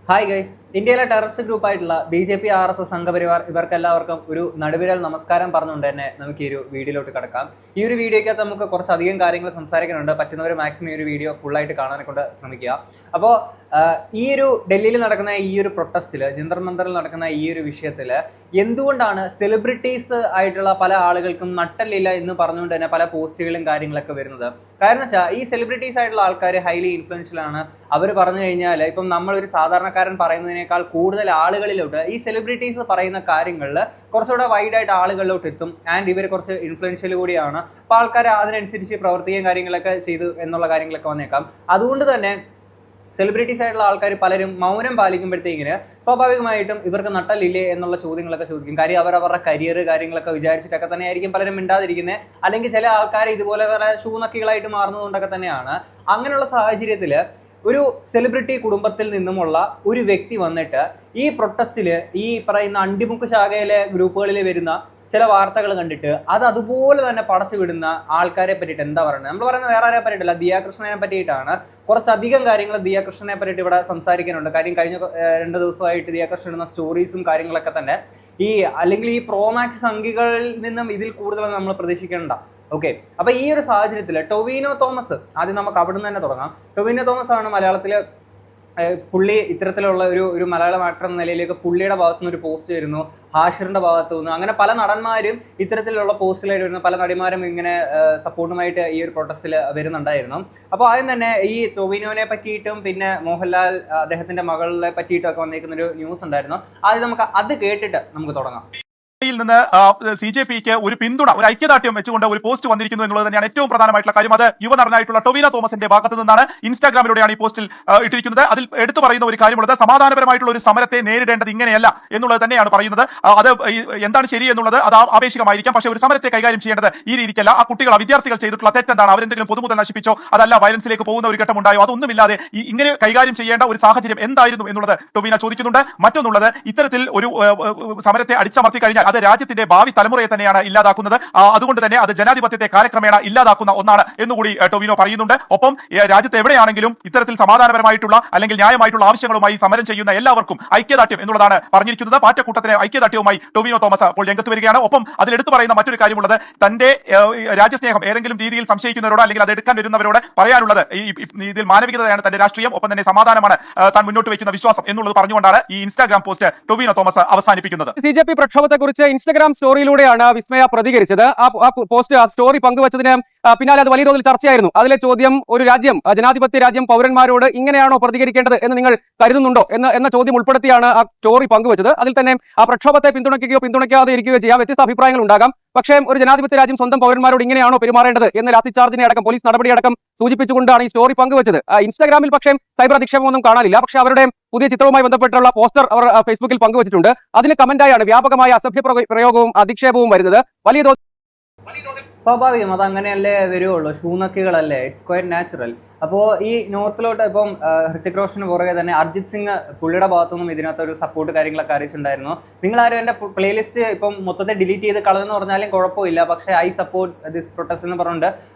Hi guys, ഇന്ത്യയിലെ terrorist ഗ്രൂപ്പായിട്ടുള്ള BJP RSS Sangh Parivar ഇവർക്കെല്ലാവർക്കും ഒരു നടുവിരൽ നമസ്കാരം പറഞ്ഞുകൊണ്ട് തന്നെ നമുക്ക് ഈ ഒരു വീഡിയോയിലോട്ട് കിടക്കാം. ഈ ഒരു വീഡിയോയ്ക്കകത്ത് നമുക്ക് കുറച്ചധികം കാര്യങ്ങൾ സംസാരിക്കാനുണ്ട്. പറ്റുന്നവർ മാക്സിമം ഈ ഒരു വീഡിയോ ഫുള്ളായിട്ട് കാണാനെ കൊണ്ട് ശ്രമിക്കുക. അപ്പോൾ ഈ ഒരു ഡൽഹിയിൽ നടക്കുന്ന ഈ ഒരു പ്രൊട്ടസ്റ്റിൽ, ജന്തർ മന്ദറിൽ നടക്കുന്ന ഈ ഒരു വിഷയത്തിൽ എന്തുകൊണ്ടാണ് സെലിബ്രിറ്റീസ് ആയിട്ടുള്ള പല ആളുകൾക്കും നട്ടല്ലില്ല എന്ന് പറഞ്ഞുകൊണ്ട് തന്നെ പല പോസ്റ്റുകളും കാര്യങ്ങളൊക്കെ വരുന്നത്? കാരണം വെച്ചാൽ ഈ സെലിബ്രിറ്റീസ് ആയിട്ടുള്ള ആൾക്കാർ ഹൈലി ഇൻഫ്ലുവൻഷ്യൽ ആണ്. അവർ പറഞ്ഞു കഴിഞ്ഞാൽ ഇപ്പം നമ്മളൊരു സാധാരണക്കാരൻ പറയുന്നതിനേക്കാൾ കൂടുതൽ ആളുകളിലോട്ട് ഈ സെലിബ്രിറ്റീസ് പറയുന്ന കാര്യങ്ങളിൽ കുറച്ചുകൂടെ വൈഡായിട്ട് ആളുകളിലോട്ട് എത്തും. ആൻഡ് ഇവർ കുറച്ച് ഇൻഫ്ലുവൻഷ്യൽ കൂടിയാണ്. അപ്പോൾ ആൾക്കാർ അതിനനുസരിച്ച് പ്രവർത്തിക്കുകയും കാര്യങ്ങളൊക്കെ ചെയ്തു എന്നുള്ള കാര്യങ്ങളൊക്കെ വന്നേക്കാം. അതുകൊണ്ട് തന്നെ സെലിബ്രിറ്റീസ് ആയിട്ടുള്ള ആൾക്കാർ പലരും മൗനം പാലിക്കുമ്പോഴത്തേക്കിന് സ്വാഭാവികമായിട്ടും ഇവർക്ക് നട്ടലില്ലേ എന്നുള്ള ചോദ്യങ്ങളൊക്കെ ചോദിക്കും. കാര്യം അവരവരുടെ കരിയർ കാര്യങ്ങളൊക്കെ വിചാരിച്ചിട്ടൊക്കെ തന്നെ ആയിരിക്കും പലരും മിണ്ടാതിരിക്കുന്നത്. അല്ലെങ്കിൽ ചില ആൾക്കാർ ഇതുപോലെ വേറെ ഷൂനക്കികളായിട്ട് മാറുന്നതുകൊണ്ടൊക്കെ തന്നെയാണ്. അങ്ങനെയുള്ള സാഹചര്യത്തിൽ ഒരു സെലിബ്രിറ്റി കുടുംബത്തിൽ നിന്നുമുള്ള ഒരു വ്യക്തി വന്നിട്ട് ഈ പ്രൊട്ടസ്റ്റിൽ ഈ പറയുന്ന അണ്ടിമുക്ക് ശാഖയിലെ ഗ്രൂപ്പുകളിൽ വരുന്ന ചില വാർത്തകൾ കണ്ടിട്ട് അത് അതുപോലെ തന്നെ പടച്ചു വിടുന്ന ആൾക്കാരെ പറ്റിയിട്ട് എന്താ പറയുന്നത്? നമ്മൾ പറയുന്നത് വേറെ ആരെ പറ്റിയിട്ടല്ല, ദിയാകൃഷ്ണനെ പറ്റിയിട്ടാണ്. കുറച്ചധികം കാര്യങ്ങൾ ദിയാകൃഷ്ണനെ പറ്റിയിട്ട് ഇവിടെ സംസാരിക്കാനുണ്ട്. കാര്യം കഴിഞ്ഞ 2 ദിവസമായിട്ട് ദിയാകൃഷ്ണൻ ഇടുന്ന സ്റ്റോറീസും കാര്യങ്ങളൊക്കെ തന്നെ അല്ലെങ്കിൽ ഈ പ്രോമാക്സ് സംഖ്യകളിൽ നിന്നും ഇതിൽ കൂടുതൽ നമ്മൾ പ്രതീക്ഷിക്കേണ്ട. ഓക്കെ, അപ്പൊ ഈ ഒരു സാഹചര്യത്തിൽ ടൊവിനോ തോമസ്, ആദ്യം നമുക്ക് അവിടെ നിന്ന് തന്നെ തുടങ്ങാം. ടൊവിനോ തോമസ് ആണ് മലയാളത്തില് പുള്ളി ഇത്തരത്തിലുള്ള ഒരു മലയാളം ആക്ടർ എന്ന നിലയിലേക്ക് പുള്ളിയുടെ ഭാഗത്തു നിന്ന് ഒരു പോസ്റ്റ് വരുന്നു, ഹാഷിറിന്റെ ഭാഗത്തു നിന്ന്, അങ്ങനെ പല നടന്മാരും ഇത്തരത്തിലുള്ള പോസ്റ്റിലായിട്ട് വരുന്നു. പല നടിമാരും ഇങ്ങനെ സപ്പോർട്ടുമായിട്ട് ഈ ഒരു പ്രൊട്ടസ്റ്റിൽ വരുന്നുണ്ടായിരുന്നു. അപ്പോൾ ആദ്യം തന്നെ ഈ ടൊവിനോനെ പറ്റിയിട്ടും പിന്നെ മോഹൻലാൽ അദ്ദേഹത്തിന്റെ മകളെ പറ്റിയിട്ടും ഒക്കെ വന്നിരിക്കുന്ന ഒരു ന്യൂസ് ഉണ്ടായിരുന്നു. ആദ്യം നമുക്ക് അത് കേട്ടിട്ട് നമുക്ക് തുടങ്ങാം. നിന്ന് CJPക്ക് ഒരു പിന്തുണ, ഒരു ഐക്യദാർഢ്യം വെച്ചുകൊണ്ട് ഒരു പോസ്റ്റ് വന്നിരിക്കുന്നു എന്നുള്ളത് തന്നെയാണ് ഏറ്റവും പ്രധാനമായിട്ടുള്ള കാര്യം. അത് യുവനടനായിട്ടുള്ള ടൊവിനോ തോമസിന്റെ ഭാഗത്ത് നിന്നാണ്. ഇൻസ്റ്റാഗ്രാമിലൂടെയാണ് ഈ പോസ്റ്റിൽ ഇട്ടിരിക്കുന്നത്. അതിൽ എടുത്തു പറയുന്ന ഒരു കാര്യമുള്ളത്, സമാധാനപരമായിട്ടുള്ള ഒരു സമരത്തെ നേരിടേണ്ടത് ഇങ്ങനെയല്ല എന്നുള്ളത് തന്നെയാണ് പറയുന്നത്. അത് എന്താണ് ശരി എന്നുള്ളത് അത് ആവേശികമായിരിക്കാം, പക്ഷേ ഒരു സമരത്തെ കൈകാര്യം ചെയ്യേണ്ടത് ഈ രീതിക്കല്ല. ആ കുട്ടികൾ, വിദ്യാർത്ഥികൾ ചെയ്തിട്ടുള്ള തെറ്റെന്താണ്? അവരെന്തെങ്കിലും പൊതുമുതൽ നശിപ്പിച്ചോ, അതല്ല വയലൻസിലേക്ക് പോകുന്ന ഒരു ഘട്ടം ഉണ്ടായോ? അതൊന്നുമില്ലാതെ ഇങ്ങനെ കൈകാര്യം ചെയ്യേണ്ട ഒരു സാഹചര്യം എന്തായിരുന്നു എന്നുള്ളത് ടൊവിനോ ചോദിക്കുന്നുണ്ട്. മറ്റൊന്നുള്ളത്, ഇത്തരത്തിൽ ഒരു സമരത്തെ അടിച്ചമർത്തി കഴിഞ്ഞാൽ അത് രാജ്യത്തിന്റെ ഭാവി തലമുറയെ തന്നെയാണ് ഇല്ലാതാക്കുന്നത്. അതുകൊണ്ട് തന്നെ അത് ജനാധിപത്യത്തെ കാലക്രമേണ ഇല്ലാതാക്കുന്ന ഒന്നാണ് എന്നുകൂടി ടൊവിനോ പറയുന്നുണ്ട്. ഒപ്പം രാജ്യത്ത് എവിടെയാണെങ്കിലും ഇത്തരത്തിൽ സമാധാനപരമായിട്ടുള്ള അല്ലെങ്കിൽ ന്യായമായിട്ടുള്ള ആവശ്യങ്ങളുമായി സമരം ചെയ്യുന്ന എല്ലാവർക്കും ഐക്യദാർഢ്യം എന്നുള്ളതാണ് പറഞ്ഞിരിക്കുന്നത്. പാറ്റക്കൂട്ടത്തിന് ഐക്യദാർഢ്യവുമായി ടൊവിനോ തോമസ് അപ്പോൾ രംഗത്ത് വരികയാണ്. ഒപ്പം അതിലെടുത്ത് പറയുന്ന മറ്റൊരു കാര്യമുള്ളത്, തന്റെ രാജ്യസ്നേഹം ഏതെങ്കിലും രീതിയിൽ സംശയിക്കുന്നവരോട് അല്ലെങ്കിൽ അത് എടുക്കാൻ വരുന്നവരോട് പറയാനുള്ളത്, ഇതിൽ മാനവികതയാണ് തന്റെ രാഷ്ട്രീയം, ഒപ്പം തന്നെ സമാധാനമാണ് താൻ മുന്നോട്ട് വയ്ക്കുന്ന വിശ്വാസം എന്നുള്ളത് പറഞ്ഞുകൊണ്ടാണ് ഈ ഇൻസ്റ്റാഗ്രാം പോസ്റ്റ് ടൊവിനോ തോമസ് അവസാനിപ്പിക്കുന്നത്. CJP പ്രക്ഷോഭത്തെക്കുറിച്ച് ഇൻസ്റ്റാഗ്രാം സ്റ്റോറിയിലൂടെയാണ് വിസ്മയ പ്രതികരിച്ചത്. ആ പോസ്റ്റ്, ആ സ്റ്റോറി പങ്കുവച്ചതിന് പിന്നാലെ അത് വലിയ തോതിൽ ചർച്ചയായിരുന്നു. അതിലെ ചോദ്യം, ഒരു രാജ്യം, ജനാധിപത്യ രാജ്യം, പൗരന്മാരോട് ഇങ്ങനെയാണോ പ്രതികരിക്കേണ്ടത് എന്ന് നിങ്ങൾ കരുതുന്നുണ്ടോ എന്ന ചോദ്യം ഉൾപ്പെടുത്തിയാണ് ആ സ്റ്റോറി പങ്കുവച്ചത്. അതിൽ തന്നെ ആ പ്രക്ഷോഭത്തെ പിന്തുണയ്ക്കുകയോ പിന്തുണയ്ക്കാതെ ഇരിക്കുകയോ ചെയ്യാം, വ്യത്യസ്ത അഭിപ്രായങ്ങൾ ഉണ്ടാകാം. പക്ഷേ ഒരു ജനാധിപത്യ രാജ്യം സ്വന്തം പൗരന്മാരോട് ഇങ്ങനെയാണോ പെരുമാറേണ്ടത് എന്ന് ലാത്തിചാർജിനെ അടക്കം, പോലീസ് നടപടിയടക്കം സൂചിപ്പിച്ചുകൊണ്ടാണ് ഈ സ്റ്റോറി പങ്കുവച്ചത്. ഇൻസ്റ്റാഗ്രാമിൽ പക്ഷേ സൈബർ അധിക്ഷേപമൊന്നും കാണാനില്ല. പക്ഷേ അവരുടെ പുതിയ ചിത്രവുമായി ബന്ധപ്പെട്ടുള്ള പോസ്റ്റർ അവർ ഫേസ്ബുക്കിൽ പങ്കുവച്ചിട്ടുണ്ട്. അതിന് കമന്റായാണ് വ്യാപകമായ അസഭ്യ പ്രയോഗവും അധിക്ഷേപവും വരുന്നത്. വലിയ സ്വാഭാവികം, അത് അങ്ങനെയല്ലേ വരുവുള്ളൂ. ഷൂനക്കികളല്ലേ, ഇറ്റ്സ് ക്വൈറ്റ് നാച്ചുറൽ. അപ്പോൾ ഈ നോർത്തിലോട്ട് ഇപ്പം ഹൃത്തിക് റോഷന് പുറകെ തന്നെ അർജിത് സിംഗ് പുള്ളിയുടെ ഭാഗത്തുനിന്നും ഇതിനകത്ത് ഒരു സപ്പോർട്ട് കാര്യങ്ങളൊക്കെ അറിയിച്ചിട്ടുണ്ടായിരുന്നു. നിങ്ങളാരും എൻ്റെ പ്ലേലിസ്റ്റ് ഇപ്പം മൊത്തത്തിൽ ഡിലീറ്റ് ചെയ്ത് കളഞ്ഞെന്ന് പറഞ്ഞാലും കുഴപ്പമില്ല, പക്ഷേ ഐ സപ്പോർട്ട് ദിസ് പ്രൊട്ടസ്റ്റ് എന്ന് പറഞ്ഞുകൊണ്ട്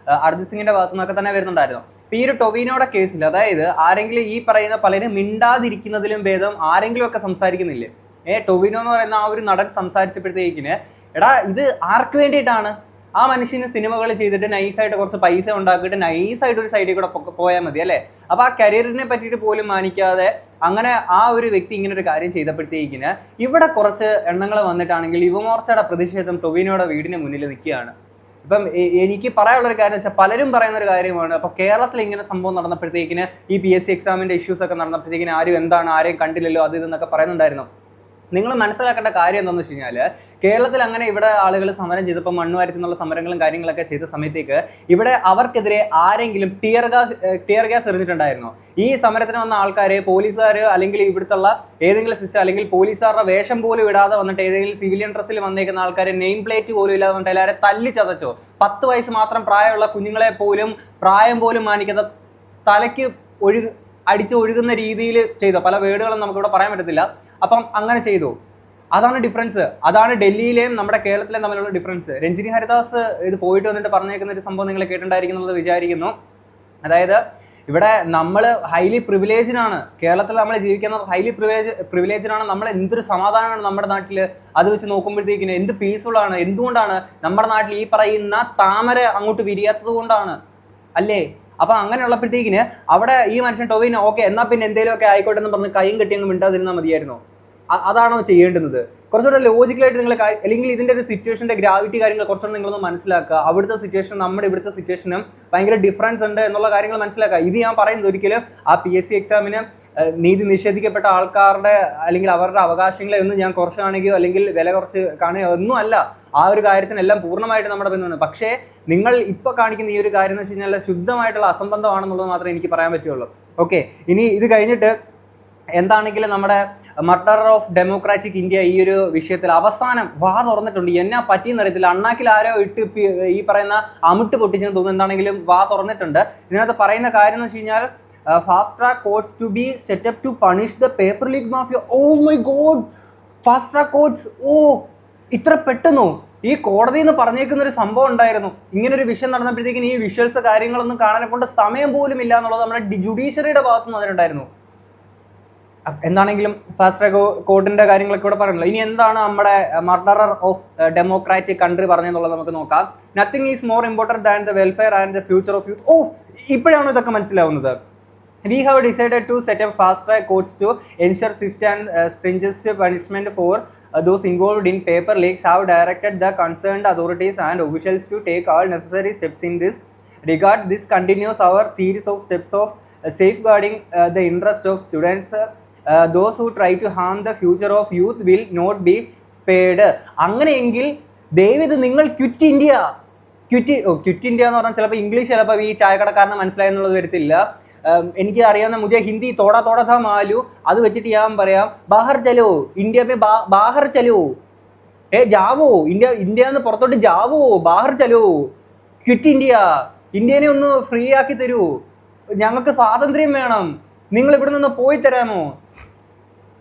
അർജിത് സിംഗിന്റെ ഭാഗത്തു നിന്നൊക്കെ തന്നെ വരുന്നുണ്ടായിരുന്നു. ഈ ഒരു ടൊവിനോയുടെ കേസിൽ, അതായത് ആരെങ്കിലും ഈ പറയുന്ന പലരും മിണ്ടാതിരിക്കുന്നതിലും ഭേദം ആരെങ്കിലും ഒക്കെ സംസാരിക്കുന്നില്ലേ? ടൊവിനോ എന്ന് പറയുന്ന ആ ഒരു നടൻ സംസാരിച്ചപ്പോഴത്തേക്കിന്, എടാ ഇത് ആർക്ക് വേണ്ടിയിട്ടാണ്? ആ മനുഷ്യന് സിനിമകൾ ചെയ്തിട്ട് നൈസായിട്ട് കുറച്ച് പൈസ ഉണ്ടാക്കിയിട്ട് നൈസായിട്ട് ഒരു സൈഡിൽ കൂടെ പോയാൽ മതി അല്ലേ? അപ്പോൾ ആ കരിയറിനെ പറ്റിയിട്ട് പോലും മാനിക്കാതെ അങ്ങനെ ആ ഒരു വ്യക്തി ഇങ്ങനെ ഒരു കാര്യം ചെയ്തപ്പോഴത്തേക്കിന് ഇവിടെ കുറച്ച് എണ്ണങ്ങൾ വന്നിട്ടാണെങ്കിൽ യുവമോർച്ചയുടെ പ്രതിഷേധം ടൊവിനോയുടെ വീടിന് മുന്നിൽ നിൽക്കുകയാണ്. ഇപ്പം എനിക്ക് പറയാനുള്ളൊരു കാര്യം വെച്ചാൽ, പലരും പറയുന്ന ഒരു കാര്യമാണ്, അപ്പോൾ കേരളത്തിൽ ഇങ്ങനെ സംഭവം നടന്നപ്പോഴത്തേക്കിന് ഈ PSC എക്സാമിൻ്റെ ഇഷ്യൂസ് ഒക്കെ നടന്നപ്പോഴത്തേക്കിന് ആരെയും കണ്ടില്ലല്ലോ അത് ഇതെന്നൊക്കെ പറയുന്നുണ്ടായിരുന്നു. നിങ്ങൾ മനസ്സിലാക്കേണ്ട കാര്യം എന്താണെന്ന് വെച്ച് കഴിഞ്ഞാൽ, കേരളത്തിൽ അങ്ങനെ ഇവിടെ ആളുകൾ സമരം ചെയ്തപ്പോൾ മണ്ണുവാരത്തിനുള്ള സമരങ്ങളും കാര്യങ്ങളൊക്കെ ചെയ്ത സമയത്തേക്ക് ഇവിടെ അവർക്കെതിരെ ആരെങ്കിലും ടിയർ ഗ്യാസ് എറിഞ്ഞിട്ടുണ്ടായിരുന്നു? ഈ സമരത്തിന് വന്ന ആൾക്കാരെ പോലീസുകാർ അല്ലെങ്കിൽ ഇവിടുത്തുള്ള ഏതെങ്കിലും സിസ്റ്റം അല്ലെങ്കിൽ പോലീസുകാരുടെ വേഷം പോലും ഇടാതെ വന്നിട്ട് ഏതെങ്കിലും സിവിലിയൻ ഡ്രസ്സിൽ വന്നേക്കുന്ന ആൾക്കാരെ നെയിം പ്ലേറ്റ് പോലും ഇല്ലാതെ വന്നിട്ട് എല്ലാവരെ തല്ലി ചതച്ചോ? 10 വയസ്സ് മാത്രം പ്രായമുള്ള കുഞ്ഞുങ്ങളെ പോലും പ്രായം പോലും മാനിക്കാത്ത തലയ്ക്ക് അടിച്ച് ഒഴുകുന്ന രീതിയിൽ ചെയ്തോ? പല വേർഡുകളും നമുക്കിവിടെ പറയാൻ പറ്റത്തില്ല. അപ്പം അങ്ങനെ ചെയ്തു. അതാണ് ഡിഫറൻസ്. അതാണ് ഡൽഹിയിലെയും നമ്മുടെ കേരളത്തിലെയും തമ്മിലുള്ള ഡിഫറൻസ്. രഞ്ജിനി ഹരിദാസ് ഇത് പോയിട്ട് വന്നിട്ട് പറഞ്ഞേക്കുന്ന ഒരു സംഭവം നിങ്ങൾ കേട്ടിട്ടുണ്ടായിരിക്കും എന്നുള്ളത് വിചാരിക്കുന്നു. അതായത് ഇവിടെ നമ്മൾ ഹൈലി പ്രിവിലേജ്ഡ് ആണ്. കേരളത്തിൽ നമ്മൾ ജീവിക്കുന്ന ഹൈലി പ്രിവിലേജ്ഡ് ആണ്. നമ്മൾ എന്തൊരു സമാധാനമാണ് നമ്മുടെ നാട്ടിൽ. അത് വെച്ച് നോക്കുമ്പോഴത്തേക്കിന് എന്ത് പീസ്ഫുൾ ആണ്. എന്തുകൊണ്ടാണ് നമ്മുടെ നാട്ടിൽ ഈ പറയുന്ന താമര അങ്ങോട്ട് വിരിയാത്തത് കൊണ്ടാണ് അല്ലേ? അപ്പൊ അങ്ങനെ ഉള്ളപ്പോഴത്തേക്കിന് അവിടെ ഈ മനുഷ്യൻ ടോവിനോ ഓക്കെ എന്നാ പിന്നെ എന്തെങ്കിലുമൊക്കെ ആയിക്കോട്ടെ എന്ന് പറഞ്ഞ് കൈയും കെട്ടിയങ്ങ് മിണ്ടാതിരുന്നാൽ മതിയായിരുന്നോ? അതാണോ ചെയ്യേണ്ടുന്നത്? കുറച്ചുകൂടെ ലോജിക്കലായിട്ട് നിങ്ങൾ അല്ലെങ്കിൽ ഇതിന്റെ ഒരു സിറ്റുവേഷന്റെ ഗ്രാവിറ്റി കാര്യങ്ങൾ കുറച്ചുകൂടെ നിങ്ങളൊന്ന് മനസ്സിലാക്കുക. അവിടുത്തെ സിറ്റുവേഷൻ നമ്മുടെ ഇവിടുത്തെ സിറ്റുവേഷനും ഭയങ്കര ഡിഫറൻസ് ഉണ്ട് എന്നുള്ള കാര്യങ്ങൾ മനസ്സിലാക്കുക. ഇത് ഞാൻ പറയുന്നത് ഒരിക്കലും ആ PSC എക്സാമിന് നീതി നിഷേധിക്കപ്പെട്ട ആൾക്കാരുടെ അല്ലെങ്കിൽ അവരുടെ അവകാശങ്ങളെ ഒന്നും ഞാൻ കുറച്ച് കാണിക്കുകയോ അല്ലെങ്കിൽ വില കുറച്ച് കാണുകയോ ഒന്നും അല്ല. ആ ഒരു കാര്യത്തിനെല്ലാം പൂർണ്ണമായിട്ട് നമ്മുടെ ബന്ധമാണ്. പക്ഷേ നിങ്ങൾ ഇപ്പോൾ കാണിക്കുന്ന ഈ ഒരു കാര്യം എന്ന് വെച്ച് കഴിഞ്ഞാൽ ശുദ്ധമായിട്ടുള്ള അസംബന്ധമാണെന്നുള്ളത് മാത്രമേ എനിക്ക് പറയാൻ പറ്റുള്ളൂ. ഓക്കെ, ഇനി ഇത് കഴിഞ്ഞിട്ട് എന്താണെങ്കിലും നമ്മുടെ മർഡർ ഓഫ് ഡെമോക്രാറ്റിക് ഇന്ത്യ ഈ ഒരു വിഷയത്തിൽ അവസാനം വാ തുറന്നിട്ടുണ്ട്. എന്നാ പറ്റിയെന്ന് അറിയത്തില്ല. അണ്ണാക്കിൽ ആരോ ഇട്ട് ഈ പറയുന്ന അമിട്ട് പൊട്ടിച്ചെന്ന് തോന്നുന്നു. എന്താണെങ്കിലും വാ തുറന്നിട്ടുണ്ട്. ഇതിനകത്ത് പറയുന്ന കാര്യം എന്ന് വെച്ച് കഴിഞ്ഞാൽ fast track courts to be set up to punish the paper leak mafia. Oh my god, fast track courts. ഇത്ര പെട്ടെന്നോ? ഈ കോടതി എന്ന് പറഞ്ഞേക്കുന്ന ഒരു സംഭവം ഉണ്ടായിരുന്നു. ഇങ്ങനെ ഒരു വിഷയം നടന്നപ്പോഴത്തേക്കും ഈ വിഷ്വൽസ് കാര്യങ്ങളൊന്നും കാണാനെ കൊണ്ട് സമയം പോലും ഇല്ല എന്നുള്ളത് നമ്മുടെ ജുഡീഷ്യറിയുടെ ഭാഗത്തു നിന്ന് അതിനുണ്ടായിരുന്നു. എന്താണെങ്കിലും ഫാസ്റ്റ് ട്രാക്ക് കോർട്ടിന്റെ കാര്യങ്ങളൊക്കെ ഇവിടെ പറയുന്നത്. ഇനി എന്താണ് നമ്മുടെ മർഡറർ ഓഫ് ഡെമോക്രാറ്റിക് കൺട്രി പറഞ്ഞെന്നുള്ളത് നമുക്ക് നോക്കാം. Nothing is more important than the welfare and the future of youth. ഇപ്പോഴാണ് ഇതൊക്കെ മനസ്സിലാവുന്നത്. We have decided to set up fast-track courts to ensure swift and stringent punishment for those involved in paper leaks. Have directed the concerned authorities and officials to take all necessary steps in this regard. This continues our series of steps of safeguarding the interest of students. Those who try to harm the future of youth will not be spared. അങ്ങനെയെങ്കിൽ ദയവിത് നിങ്ങൾ quit India എന്ന് പറഞ്ഞാൽ ചിലപ്പോൾ English ചിലപ്പോൾ ഈ ചായക്കടക്കാരനെ മനസ്സിലായി എന്നുള്ളത് വരത്തില്ല. എനിക്ക് അറിയാവുന്ന മുझे ഹിന്ദി തോടാ താ മാലു അത് വെച്ചിട്ട് ഞാൻ പറയാം ബാഹർ ചലോ ഇന്ത്യ മേ ബാഹർ ചലോ ജാവോ ഇന്ത്യ എന്ന് പുറത്തോട്ട് ജാവോ ബാഹർ ചലോ ക്വിറ്റ് ഇന്ത്യനെ ഒന്ന് ഫ്രീ ആക്കി തരൂ. ഞങ്ങൾക്ക് സ്വാതന്ത്ര്യം വേണം. നിങ്ങൾ ഇവിടെ നിന്ന് പോയി തരാമോ?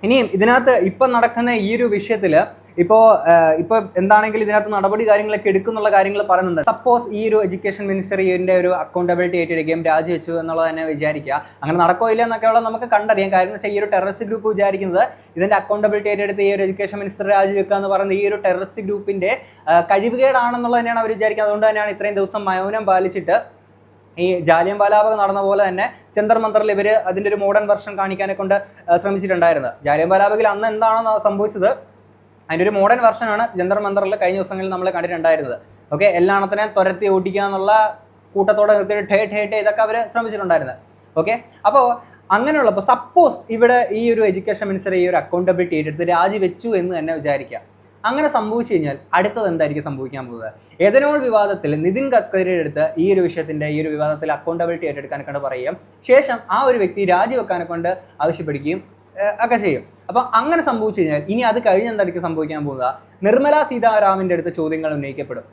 ഇനിയും ഇതിനകത്ത് ഇപ്പം നടക്കുന്ന ഈ ഒരു വിഷയത്തിൽ ഇപ്പോൾ എന്താണെങ്കിലും ഇതിനകത്ത് നടപടി കാര്യങ്ങളൊക്കെ എടുക്കുന്നുള്ള കാര്യങ്ങൾ പറയുന്നുണ്ട്. സപ്പോസ് ഈ ഒരു എഡ്യൂക്കേഷൻ മിനിസ്റ്റർ ഇതിൻ്റെ ഒരു അക്കൗണ്ടബിലിറ്റി ഏറ്റെടുക്കുകയും രാജിവെച്ചു എന്നുള്ളത് തന്നെ വിചാരിക്കുക. അങ്ങനെ നടക്കോ ഇല്ല എന്നൊക്കെയുള്ള നമുക്ക് കണ്ടറിയാം. കാര്യം എന്ന് വെച്ചാൽ ഈ ഒരു ടെററിസ്റ്റ് ഗ്രൂപ്പ് വിചാരിക്കുന്നത് ഇതിൻ്റെ അക്കൗണ്ടബിലിറ്റി ഏറ്റെടുത്ത് ഈ ഒരു എഡ്യൂക്കേഷൻ മിനിസ്റ്റർ രാജിവെക്കുക എന്ന് പറയുന്നത് ഈ ഒരു ടെററിസ്റ്റ് ഗ്രൂപ്പിൻ്റെ കഴിവുകേടാണെന്നുള്ളത് തന്നെയാണ് അവർ വിചാരിക്കുന്നത്. അതുകൊണ്ട് തന്നെയാണ് ഇത്രയും ദിവസം മൗനം പാലിച്ചിട്ട് ഈ ജാലിയൻ വാലാബാഗ് നടന്ന പോലെ തന്നെ ജന്തർ മന്ദറിൽ ഇവർ അതിൻ്റെ ഒരു മോഡേൺ വെർഷൻ കാണിക്കാനെ കൊണ്ട് ശ്രമിച്ചിട്ടുണ്ടായിരുന്നത്. ജാലിയൻ വാലാബാഗിൽ അന്ന് എന്താണെന്ന് സംഭവിച്ചത് അതിൻ്റെ ഒരു മോഡേൺ വെർഷനാണ് ജന്തർ മന്ദറിൽ കഴിഞ്ഞ ദിവസങ്ങളിൽ നമ്മൾ കണ്ടിട്ടുണ്ടായിരുന്നത്. ഓക്കെ, എല്ലാണത്തിനെയും തുരത്തി ഓടിക്കുക എന്നുള്ള കൂട്ടത്തോടെ നിർത്തിയിട്ട് ഠേ ഇതൊക്കെ അവർ ശ്രമിച്ചിട്ടുണ്ടായിരുന്നത്. ഓക്കെ, അപ്പോൾ അങ്ങനെയുള്ളപ്പോൾ സപ്പോസ് ഇവിടെ ഈ ഒരു എഡ്യൂക്കേഷൻ മിനിസ്റ്റർ ഈ ഒരു അക്കൗണ്ടബിലിറ്റി ഏറ്റെടുത്ത് രാജിവെച്ചു എന്ന് തന്നെ വിചാരിക്കുക. അങ്ങനെ സംഭവിച്ചു കഴിഞ്ഞാൽ അടുത്തത് എന്തായിരിക്കും സംഭവിക്കാൻ പോകുന്നത്? എഥനോൾ വിവാദത്തിൽ നിതിൻ ഗഡ്കരിയുടെ അടുത്ത് ഈ ഒരു വിവാദത്തിൽ അക്കൗണ്ടബിലിറ്റി ഏറ്റെടുക്കാനെ കൊണ്ട് പറയുകയും ശേഷം ആ ഒരു വ്യക്തി രാജിവെക്കാനെ കൊണ്ട് ആവശ്യപ്പെടുകയും ഒക്കെ ചെയ്യും. അപ്പം അങ്ങനെ സംഭവിച്ചു കഴിഞ്ഞാൽ ഇനി അത് കഴിഞ്ഞ് എന്തായിരിക്കും സംഭവിക്കാൻ പോകുന്നത്? നിർമ്മല സീതാരാമൻ്റെ അടുത്ത് ചോദ്യങ്ങൾ ഉന്നയിക്കപ്പെടും.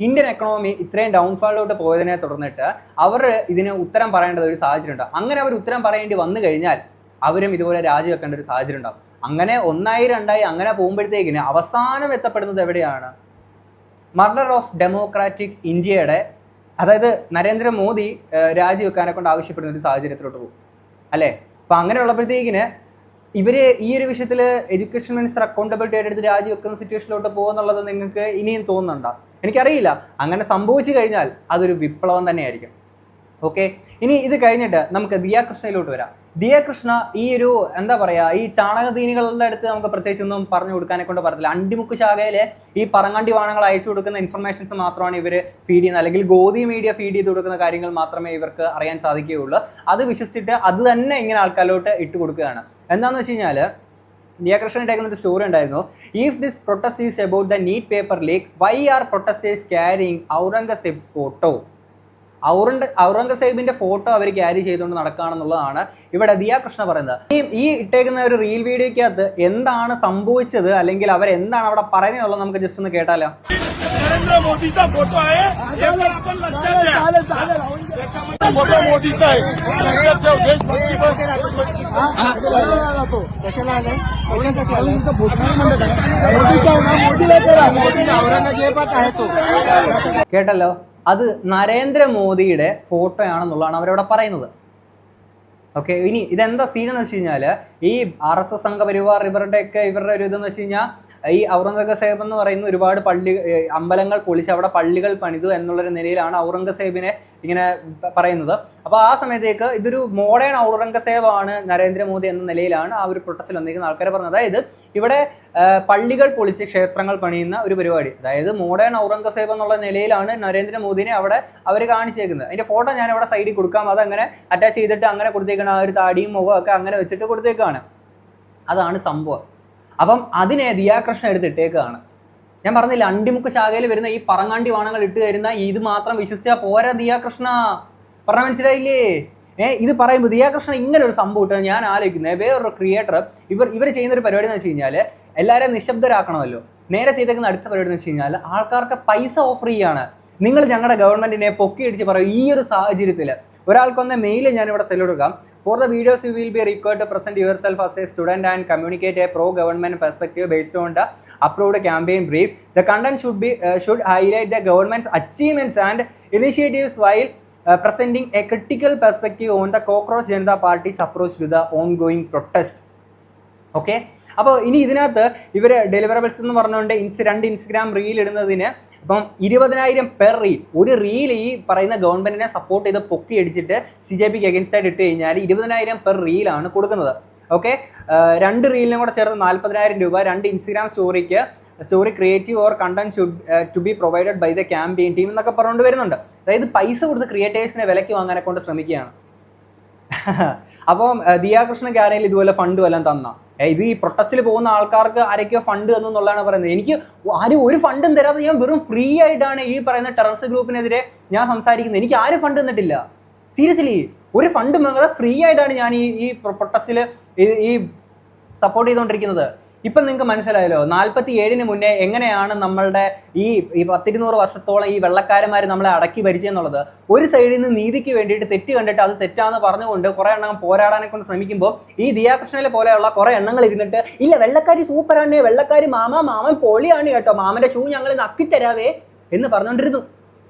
ഇന്ത്യൻ എക്കണോമി ഇത്രയും ഡൗൺഫാളിലോട്ട് പോയതിനെ തുടർന്നിട്ട് അവർ ഇതിന് ഉത്തരം പറയേണ്ടത് ഒരു സാഹചര്യം ഉണ്ടാവും. അങ്ങനെ അവർ ഉത്തരം പറയേണ്ടി വന്നു കഴിഞ്ഞാൽ അവരും ഇതുപോലെ രാജിവെക്കേണ്ട ഒരു സാഹചര്യം ഉണ്ടാവും. അങ്ങനെ 1 2 അങ്ങനെ പോകുമ്പോഴത്തേക്കിന് അവസാനം എത്തപ്പെടുന്നത് എവിടെയാണ്? മർഡർ ഓഫ് ഡെമോക്രാറ്റിക് ഇന്ത്യയുടെ, അതായത് നരേന്ദ്രമോദി രാജിവെക്കാനെ കൊണ്ട് ആവശ്യപ്പെടുന്ന ഒരു സാഹചര്യത്തിലോട്ട് പോകും അല്ലേ? അപ്പം അങ്ങനെയുള്ളപ്പോഴത്തേക്കിന് ഇവർ ഈ ഒരു വിഷയത്തിൽ എഡ്യൂക്കേഷൻ മിനിസ്റ്റർ അക്കൗണ്ടബിലിറ്റി എടുത്ത് രാജിവെക്കുന്ന സിറ്റുവേഷനിലോട്ട് പോകുന്നുള്ളത് നിങ്ങൾക്ക് ഇനിയും തോന്നുന്നുണ്ടോ? എനിക്കറിയില്ല. അങ്ങനെ സംഭവിച്ചു കഴിഞ്ഞാൽ അതൊരു വിപ്ലവം തന്നെയായിരിക്കും. ഓക്കെ, ഇനി ഇത് കഴിഞ്ഞിട്ട് നമുക്ക് ദിയ കൃഷ്ണയിലോട്ട് വരാം. ദിയ കൃഷ്ണ ഈ ഒരു എന്താ പറയുക, ഈ ചാണകദീനികളുടെ അടുത്ത് നമുക്ക് പ്രത്യേകിച്ച് ഒന്നും പറഞ്ഞു കൊടുക്കാനെ കൊണ്ട് പറയത്തില്ല. അണ്ടിമുക്ക് ശാഖയിലെ ഈ പറങ്ങാണ്ടി വാണങ്ങൾ അയച്ചു കൊടുക്കുന്ന ഇൻഫർമേഷൻസ് മാത്രമാണ് ഇവർ ഫീഡ് ചെയ്യുന്നത്, അല്ലെങ്കിൽ ഗോധി മീഡിയ ഫീഡ് ചെയ്ത് കൊടുക്കുന്ന കാര്യങ്ങൾ മാത്രമേ ഇവർക്ക് അറിയാൻ സാധിക്കുകയുള്ളൂ. അത് വിശ്വസിച്ചിട്ട് അത് തന്നെ ഇങ്ങനെ ആൾക്കാരിലോട്ട് ഇട്ട് കൊടുക്കുകയാണ്. എന്താണെന്ന് വെച്ച് കഴിഞ്ഞാൽ ദിയ കൃഷ്ണൻ ഇട്ടേക്കുന്ന ഒരു സ്റ്റോറി ഉണ്ടായിരുന്നു. If this protest is about the NEET paper leak, why are protesters carrying Aurangzeb's photo? ഔറംഗസേബിന്റെ ഫോട്ടോ അവർ ക്യാരി ചെയ്തുകൊണ്ട് നടക്കുകയാണെന്നുള്ളതാണ് ഇവിടെ ദിയ കൃഷ്ണ പറയുന്നത്. ഈ ഇട്ടേക്കുന്ന ഒരു റീൽ വീഡിയോയ്ക്കകത്ത് എന്താണ് സംഭവിച്ചത് അല്ലെങ്കിൽ അവരെന്താണ് അവിടെ പറയുന്നത് നമുക്ക് ജസ്റ്റ് ഒന്ന് കേട്ടാലോ. കേട്ടല്ലോ, അത് നരേന്ദ്രമോദിയുടെ ഫോട്ടോയാണെന്നുള്ളതാണ് അവരവിടെ പറയുന്നത്. ഓക്കെ, ഇനി ഇതെന്താ സീൻ എന്ന് വെച്ച് കഴിഞ്ഞാൽ ഈ RSS സംഘപരിവാർ ഇവരുടെ ഒരു ഇതെന്ന് വെച്ച് കഴിഞ്ഞാൽ ഈ ഔറംഗസേബ് എന്ന് പറയുന്ന ഒരുപാട് അമ്പലങ്ങൾ പൊളിച്ച് അവിടെ പള്ളികൾ പണിതു എന്നുള്ളൊരു നിലയിലാണ് ഔറംഗസേബിനെ ഇങ്ങനെ പറയുന്നത്. അപ്പോൾ ആ സമയത്തേക്ക് ഇതൊരു മോഡേൺ ഔറംഗസേബാണ് നരേന്ദ്രമോദി എന്ന നിലയിലാണ് ആ ഒരു പ്രൊട്ടസ്റ്റിൽ വന്നിരിക്കുന്ന ആൾക്കാരെ പറഞ്ഞത്. അതായത് ഇവിടെ പള്ളികൾ പൊളിച്ച് ക്ഷേത്രങ്ങൾ പണിയുന്ന ഒരു പരിപാടി, അതായത് മോഡേൺ ഔറംഗസേബ് എന്നുള്ള നിലയിലാണ് നരേന്ദ്രമോദിനെ അവിടെ അവർ കാണിച്ചേക്കുന്നത്. അതിന്റെ ഫോട്ടോ ഞാൻ ഇവിടെ സൈഡിൽ കൊടുക്കാം, അതങ്ങനെ അറ്റാച്ച് ചെയ്തിട്ട് അങ്ങനെ കൊടുത്തേക്കാണ്. ആ ഒരു താടിയും മുഖവും ഒക്കെ അങ്ങനെ വെച്ചിട്ട് കൊടുത്തേക്കാണ്. അതാണ് സംഭവം. അപ്പം അതിനെ ദിയാകൃഷ്ണൻ എടുത്തിട്ടേക്കാണ്. ഞാൻ പറഞ്ഞില്ല, അണ്ടിമുക്ക് ശാഖയിൽ വരുന്ന ഈ പറങ്ങാണ്ടി വാണങ്ങൾ ഇട്ട് തരുന്ന ഇത് മാത്രം വിശ്വസിച്ചാൽ പോരാ ദിയാകൃഷ്ണ. പറഞ്ഞ മനസ്സിലായില്ലേ? ഇത് പറയുമ്പോൾ ദിയാകൃഷ്ണൻ ഇങ്ങനെ ഒരു സംഭവം ഇട്ട് ഞാൻ ആലോചിക്കുന്നത്, വേറൊരു ക്രിയേറ്റർ ഇവർ ചെയ്യുന്ന ഒരു പരിപാടി എന്ന് വെച്ച് കഴിഞ്ഞാൽ എല്ലാവരെയും നിശബ്ദരാക്കണമല്ലോ. നേരെ ചെയ്തേക്കുന്ന അടുത്ത പരിപാടി എന്ന് വെച്ച് കഴിഞ്ഞാൽ ആൾക്കാർക്ക് പൈസ ഓഫർ ചെയ്യാണ്. നിങ്ങൾ ഞങ്ങളുടെ ഗവൺമെന്റിനെ പൊക്കിയടിച്ച് പറയും. ഈ ഒരു സാഹചര്യത്തിൽ ഒരാൾക്കൊന്ന് മെയിൽ ഞാനിവിടെ സെല് കൊടുക്കാം. For the videos you will be required to present yourself as a student and communicate a pro government perspective based on the approved campaign brief. The content should highlight the government's achievements and initiatives while presenting a critical perspective on the Cockroach Janata Party's approach to the ongoing protest. Okay, അപ്പോൾ ഇനി ഇതിനകത്ത് ഇവർ deliverables എന്ന് പറഞ്ഞുകൊണ്ട് 2 Instagram reel ഇടുന്നതിന് ഇപ്പം 20,000 per reel. ഒരു reel ഈ പറയുന്ന ഗവൺമെന്റിനെ സപ്പോർട്ട് ചെയ്ത് പൊക്കി അടിച്ചിട്ട് CJPക്ക് അഗൻസ്റ്റ് ആയിട്ട് ഇട്ട് കഴിഞ്ഞാൽ 20,000 പെർ റീലാണ് കൊടുക്കുന്നത്. ഓക്കെ, 2 റീലിനും കൂടെ ചേർന്ന് 40,000 രൂപ. 2 Instagram story creative or content should to be provided by the campaign team എന്നൊക്കെ പറഞ്ഞുകൊണ്ട് വരുന്നുണ്ട്. അതായത് പൈസ കൊടുത്ത് ക്രിയേറ്റേഴ്സിനെ വിലയ്ക്ക് വാങ്ങാനെ കൊണ്ട് ശ്രമിക്കുകയാണ്. അപ്പം ദിയാകൃഷ്ണക്ക് ആരെങ്കിലും ഇതുപോലെ ഫണ്ട് വല്ലതും തന്ന ഇത് ഈ പ്രൊട്ടസ്റ്റിൽ പോകുന്ന ആൾക്കാർക്ക് ആരൊക്കെയോ ഫണ്ട് എന്നുള്ളതാണ് പറയുന്നത്. എനിക്ക് ആരും ഒരു ഫണ്ടും തരാതെ ഞാൻ വെറും ഫ്രീ ആയിട്ടാണ് ഈ പറയുന്ന ടെററിസ്റ്റ് ഗ്രൂപ്പിനെതിരെ ഞാൻ സംസാരിക്കുന്നത്. എനിക്ക് ആരും ഫണ്ട് തന്നിട്ടില്ല. സീരിയസ്ലി ഒരു ഫണ്ടും വാങ്ങാതെ ഫ്രീ ആയിട്ടാണ് ഞാൻ ഈ പ്രൊട്ടസ്റ്റിൽ ഈ സപ്പോർട്ട് ചെയ്തുകൊണ്ടിരിക്കുന്നത്. ഇപ്പം നിങ്ങൾക്ക് മനസ്സിലായല്ലോ 47-ന് മുന്നേ എങ്ങനെയാണ് നമ്മളുടെ ഈ 10-200 വർഷത്തോളം ഈ വെള്ളക്കാരന്മാർ നമ്മളെ അടക്കി ഭരിച്ചെന്നുള്ളത്. ഒരു സൈഡിൽ നിന്ന് നീതിക്ക് വേണ്ടിയിട്ട് തെറ്റ് കണ്ടിട്ട് അത് തെറ്റാന്ന് പറഞ്ഞുകൊണ്ട് കുറേ എണ്ണം പോരാടാനെ കൊണ്ട് ശ്രമിക്കുമ്പോൾ ഈ ദിയാകൃഷ്ണനെ പോലെയുള്ള കുറേ എണ്ണങ്ങൾ ഇരുന്നിട്ട് ഇല്ല വെള്ളക്കാരി സൂപ്പറാണ്, വെള്ളക്കാരി മാമൻ പൊളിയാണ് കേട്ടോ, മാമന്റെ ഷൂ ഞങ്ങൾ നക്കിത്തരാവേ എന്ന് പറഞ്ഞുകൊണ്ടിരുന്നു.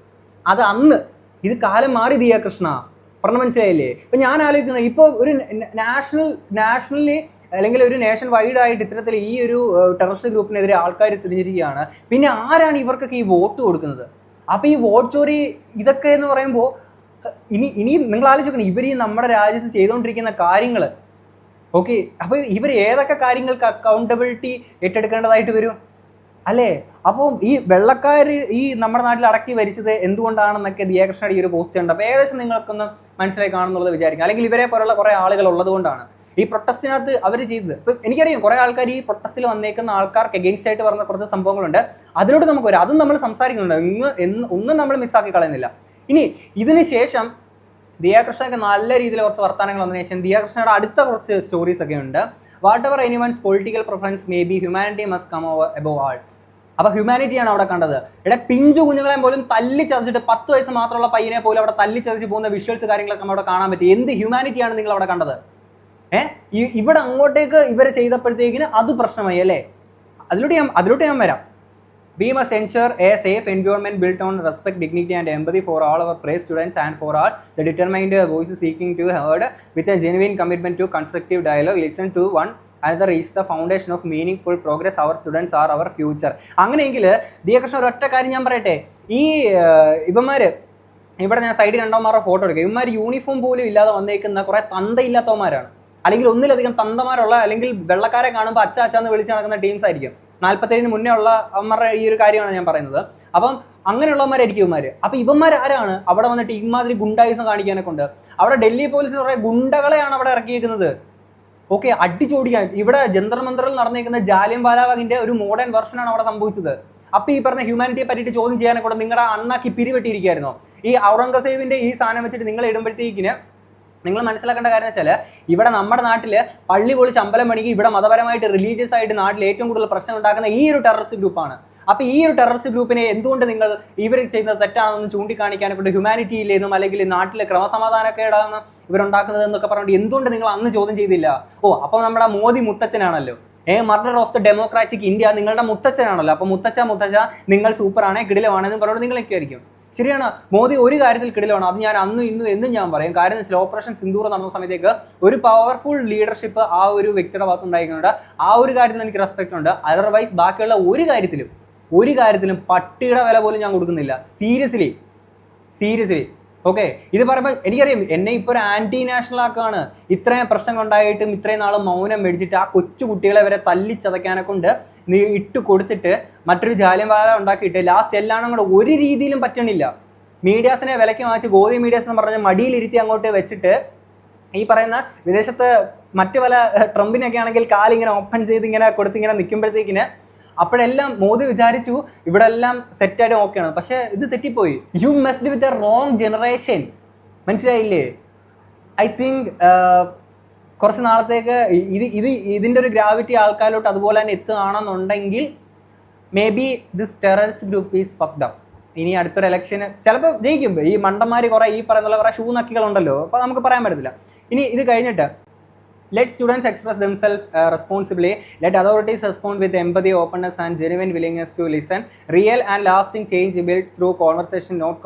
അത് അന്ന്. ഇത് കാലം മാറി ദിയാകൃഷ്ണ. പറഞ്ഞ മനസ്സിലായില്ലേ? ഇപ്പം ഞാൻ ആലോചിക്കുന്നത് ഇപ്പോൾ ഒരു നാഷണലി അല്ലെങ്കിൽ ഒരു നേഷൻ വൈഡ് ആയിട്ട് ഇത്തരത്തിൽ ഈ ഒരു ടെററിസ്റ്റ് ഗ്രൂപ്പിനെതിരെ ആൾക്കാർ തിരിഞ്ഞിരിക്കുകയാണ്. പിന്നെ ആരാണ് ഇവർക്കൊക്കെ ഈ വോട്ട് കൊടുക്കുന്നത്? അപ്പോൾ ഈ വോട്ട് ചോരി ഇതൊക്കെ എന്ന് പറയുമ്പോൾ ഇനി നിങ്ങൾ ആലോചിക്കണം, ഇവർ ഈ നമ്മുടെ രാജ്യത്ത് ചെയ്തുകൊണ്ടിരിക്കുന്ന കാര്യങ്ങൾ. ഓക്കെ, അപ്പോൾ ഇവർ ഏതൊക്കെ കാര്യങ്ങൾക്ക് അക്കൗണ്ടബിലിറ്റി ഏറ്റെടുക്കേണ്ടതായിട്ട് വരും അല്ലേ? അപ്പോൾ ഈ വെള്ളക്കാർ ഈ നമ്മുടെ നാട്ടിൽ അടക്കി ഭരിച്ചത് എന്തുകൊണ്ടാണെന്നൊക്കെ ദിയാകൃഷ്ണയുടെ ഈ ഒരു പോസ്റ്റ് ഉണ്ട്. അപ്പോൾ ഏകദേശം നിങ്ങൾക്കൊന്ന് മനസ്സിലായി കാണുന്നുള്ളത് വിചാരിക്കും. അല്ലെങ്കിൽ ഇവരെ പോലുള്ള കുറേ ആളുകൾ ഉള്ളത് കൊണ്ടാണ് ഈ പ്രൊട്ടസ്റ്റിനകത്ത് അവർ ചെയ്തത്. ഇപ്പം എനിക്കറിയാം കുറേ ആൾക്കാർ ഈ പ്രൊട്ടസ്റ്റിൽ വന്നേക്കുന്ന ആൾക്കാർക്ക് എഗെയിൻസ്റ്റ് ആയിട്ട് പറഞ്ഞ കുറച്ച് സംഭവങ്ങളുണ്ട്. അതിലോട്ട് നമുക്ക് വരാം. അതും നമ്മൾ സംസാരിക്കുന്നുണ്ട്. ഒന്നും നമ്മൾ മിസ്സാക്കി കളയുന്നില്ല. ഇനി ഇതിന് ശേഷം ദിയാകൃഷ്ണക്ക് നല്ല രീതിയിൽ കുറച്ച് വർത്തമാനങ്ങൾ വന്നതിന് ശേഷം ദിയാകൃഷ്ണയുടെ അടുത്ത കുറച്ച് സ്റ്റോറീസ് ഒക്കെ ഉണ്ട്. Whatever anyone's political preference may be humanity must come over above all. അപ്പോൾ ഹ്യൂമാനിറ്റിയാണ് അവിടെ കണ്ടത്. ഇവിടെ പിഞ്ചു കുഞ്ഞുങ്ങളെ പോലും തല്ലി ചതച്ചിട്ട് 10 വയസ്സ് മാത്രമുള്ള പയ്യനെ പോലും അവിടെ തല്ലി ചതച്ച് പോകുന്ന വിഷ്വൽസ് കാര്യങ്ങളൊക്കെ അവിടെ കാണാൻ പറ്റി. എന്ത് ഹ്യൂമാനിറ്റിയാണ് നിങ്ങൾ അവിടെ കണ്ടത്? ഇവിടെ അങ്ങോട്ടേക്ക് ഇവരെ ചെയ്തപ്പോഴത്തേക്കിന് അത് പ്രശ്നമായി അല്ലേ? അതിലോട്ട് ഞാൻ വരാം. We must ensure a safe environment built on respect, dignity and empathy for all our praised students and for all the determined voices seeking to heard with a genuine commitment to constructive dialogue. Listen to one another is the foundation of meaningful progress. Our students are our future. അങ്ങനെയെങ്കിൽ ദിയാകൃഷ്ണൻ ഒരൊറ്റ കാര്യം ഞാൻ പറയട്ടെ. ഈ ഇവന്മാർ ഇവിടെ ഞാൻ സൈഡിൽ 2 ഫോട്ടോ എടുക്കുക. ഇവന്മാർ യൂണിഫോം പോലും ഇല്ലാതെ വന്നേക്കുന്ന കുറേ തന്തയില്ലാത്തവന്മാരാണ്. അല്ലെങ്കിൽ ഒന്നിലധികം തന്തമാരുള്ള അല്ലെങ്കിൽ വെള്ളക്കാരെ കാണുമ്പോൾ അച്ചാന്ന് വിളിച്ച് നടക്കുന്ന ടീംസ് ആയിരിക്കും. 47-ന് മുന്നേ ഉള്ള അവന്മാരുടെ ഈ ഒരു കാര്യമാണ് ഞാൻ പറയുന്നത്. അപ്പം അങ്ങനെയുള്ളവന്മാരായിരിക്കും ഇവന്മാർ. അപ്പം ഇവന്മാർ ആരാണ് അവിടെ വന്നിട്ട് ഇമാതിരി ഗുണ്ടായിസം കാണിക്കാനെ കൊണ്ട്? അവിടെ ഡൽഹി പോലീസിന് കുറേ ഗുണ്ടകളെയാണ് അവിടെ ഇറക്കിയേക്കുന്നത്. ഓക്കെ, അടിച്ചോടിക്കാൻ. ഇവിടെ ജന്തർ മന്ദറിൽ നടന്നേക്കുന്ന ജാലിയൻ വാലാബാഗിന്റെ ഒരു മോഡേൺ വെർഷനാണ് അവിടെ സംഭവിച്ചത്. അപ്പോൾ ഈ പറഞ്ഞ ഹ്യൂമാനിറ്റിയെ പറ്റിയിട്ട് ചോദ്യം ചെയ്യാനെ കൂടെ നിങ്ങളുടെ അണ്ണാക്കി പിരിവെട്ടിയിരിക്കുകയായിരുന്നോ? ഈ ഔറംഗസേബിന്റെ ഈ സാധനം വെച്ചിട്ട് നിങ്ങൾ ഇടുമ്പോഴത്തേക്കിന് നിങ്ങൾ മനസ്സിലാക്കേണ്ട കാര്യം വെച്ചാൽ ഇവിടെ നമ്മുടെ നാട്ടിൽ പള്ളി പൊളിച്ച് അമ്പലം പണിക്ക് ഇവിടെ മതപരമായിട്ട് റിലീജിയസ് ആയിട്ട് നാട്ടിൽ ഏറ്റവും കൂടുതൽ പ്രശ്നം ഉണ്ടാക്കുന്ന ഈ ഒരു ടെററിസ്റ്റ് ഗ്രൂപ്പാണ്. അപ്പോൾ ഈ ഒരു ടെററിസ്റ്റ് ഗ്രൂപ്പിനെ എന്തുകൊണ്ട് നിങ്ങൾ ഇവർ ചെയ്യുന്നത് തെറ്റാണെന്ന് ചൂണ്ടിക്കാണിക്കാനെ കൊണ്ട് ഹ്യൂമാനിറ്റി ഇല്ലെന്നും അല്ലെങ്കിൽ നാട്ടിലെ ക്രമസമാധാനക്കേടാണ് ഇവരുണ്ടാക്കുന്നത് എന്നൊക്കെ പറഞ്ഞിട്ട് എന്തുകൊണ്ട് നിങ്ങൾ അന്ന് ചോദ്യം ചെയ്തില്ല? അപ്പോൾ നമ്മുടെ മോദി മുത്തച്ഛനാണല്ലോ. Murder of the democratic India നിങ്ങളുടെ മുത്തച്ഛനാണല്ലോ. അപ്പോൾ മുത്തച്ഛ നിങ്ങൾ സൂപ്പറാണ് കിടിലമാണെന്ന് പറഞ്ഞുകൊണ്ട് നിങ്ങൾ നിൽക്കുമായിരിക്കും. ശരിയാണ്, മോദി ഒരു കാര്യത്തിൽ കിടിലാണ്. അത് ഞാൻ അന്നും ഇന്നും എന്നും ഞാൻ പറയും. കാര്യം എന്ന് വെച്ചാൽ ഓപ്പറേഷൻ സിന്ദൂർ നടന്ന സമയത്തേക്ക് ഒരു പവർഫുൾ ലീഡർഷിപ്പ് ആ ഒരു വ്യക്തിയുടെ ഭാഗത്ത് ഉണ്ടായിരിക്കുന്നുണ്ട്. ആ ഒരു കാര്യത്തിൽ എനിക്ക് റെസ്പെക്ട് ഉണ്ട്. അതർവൈസ് ബാക്കിയുള്ള ഒരു കാര്യത്തിലും പട്ടിയുടെ വില പോലും ഞാൻ കൊടുക്കുന്നില്ല. Seriously okay. ഇത് പറയുമ്പോൾ എനിക്കറിയാം എന്നെ ഇപ്പോൾ ഒരു ആന്റി നാഷണൽ ആക്കാണ്. ഇത്രയും പ്രശ്നങ്ങൾ ഉണ്ടായിട്ടും ഇത്രയും നാൾ മൗനം മേടിച്ചിട്ട് ആ കൊച്ചു കുട്ടികളെ വരെ തല്ലിച്ചതയ്ക്കാനെ കൊണ്ട് ഇട്ട് കൊടുത്തിട്ട് മറ്റൊരു ജാലിയൻവാല ഉണ്ടാക്കിയിട്ട് ലാസ്റ്റ് എല്ലാം കൂടെ ഒരു രീതിയിലും പറ്റണില്ല. മീഡിയാസിനെ വിലയ്ക്ക് വാങ്ങിച്ച് ഗോദി മീഡിയാസ് എന്ന് പറഞ്ഞ മടിയിലിരുത്തി അങ്ങോട്ട് വെച്ചിട്ട് ഈ പറയുന്ന വിദേശത്ത് മറ്റു പല ട്രംപിനൊക്കെ ആണെങ്കിൽ കാലിങ്ങനെ ഓപ്പൺ ചെയ്ത് ഇങ്ങനെ കൊടുത്തിങ്ങനെ നിൽക്കുമ്പോഴത്തേക്കിന് അപ്പോഴെല്ലാം മോദി വിചാരിച്ചു ഇവിടെ എല്ലാം സെറ്റായിട്ട് ഓക്കെയാണ്. പക്ഷെ ഇത് തെറ്റിപ്പോയി. You messed with a wrong generation. മനസ്സിലായില്ലേ? ഐ തിങ്ക് കുറച്ച് നാളത്തേക്ക് ഇതിൻ്റെ ഒരു ഗ്രാവിറ്റി ആൾക്കാരിലോട്ട് അതുപോലെ തന്നെ എത്തുകയാണെന്നുണ്ടെങ്കിൽ may be this terrorist group is fucked up. ഇനി അടുത്തൊരു ഇലക്ഷന് ചിലപ്പോൾ ജയിക്കും. ഈ മണ്ടന്മാർ കുറേ ഈ പറയുന്ന കുറേ ഷൂ നക്കികളുണ്ടല്ലോ, അപ്പോൾ നമുക്ക് പറയാൻ പറ്റത്തില്ല. ഇനി ഇത് കഴിഞ്ഞിട്ട് let students express themselves responsibly. Let authorities respond with empathy, openness and genuine willingness to listen. Real and lasting change built through conversation, not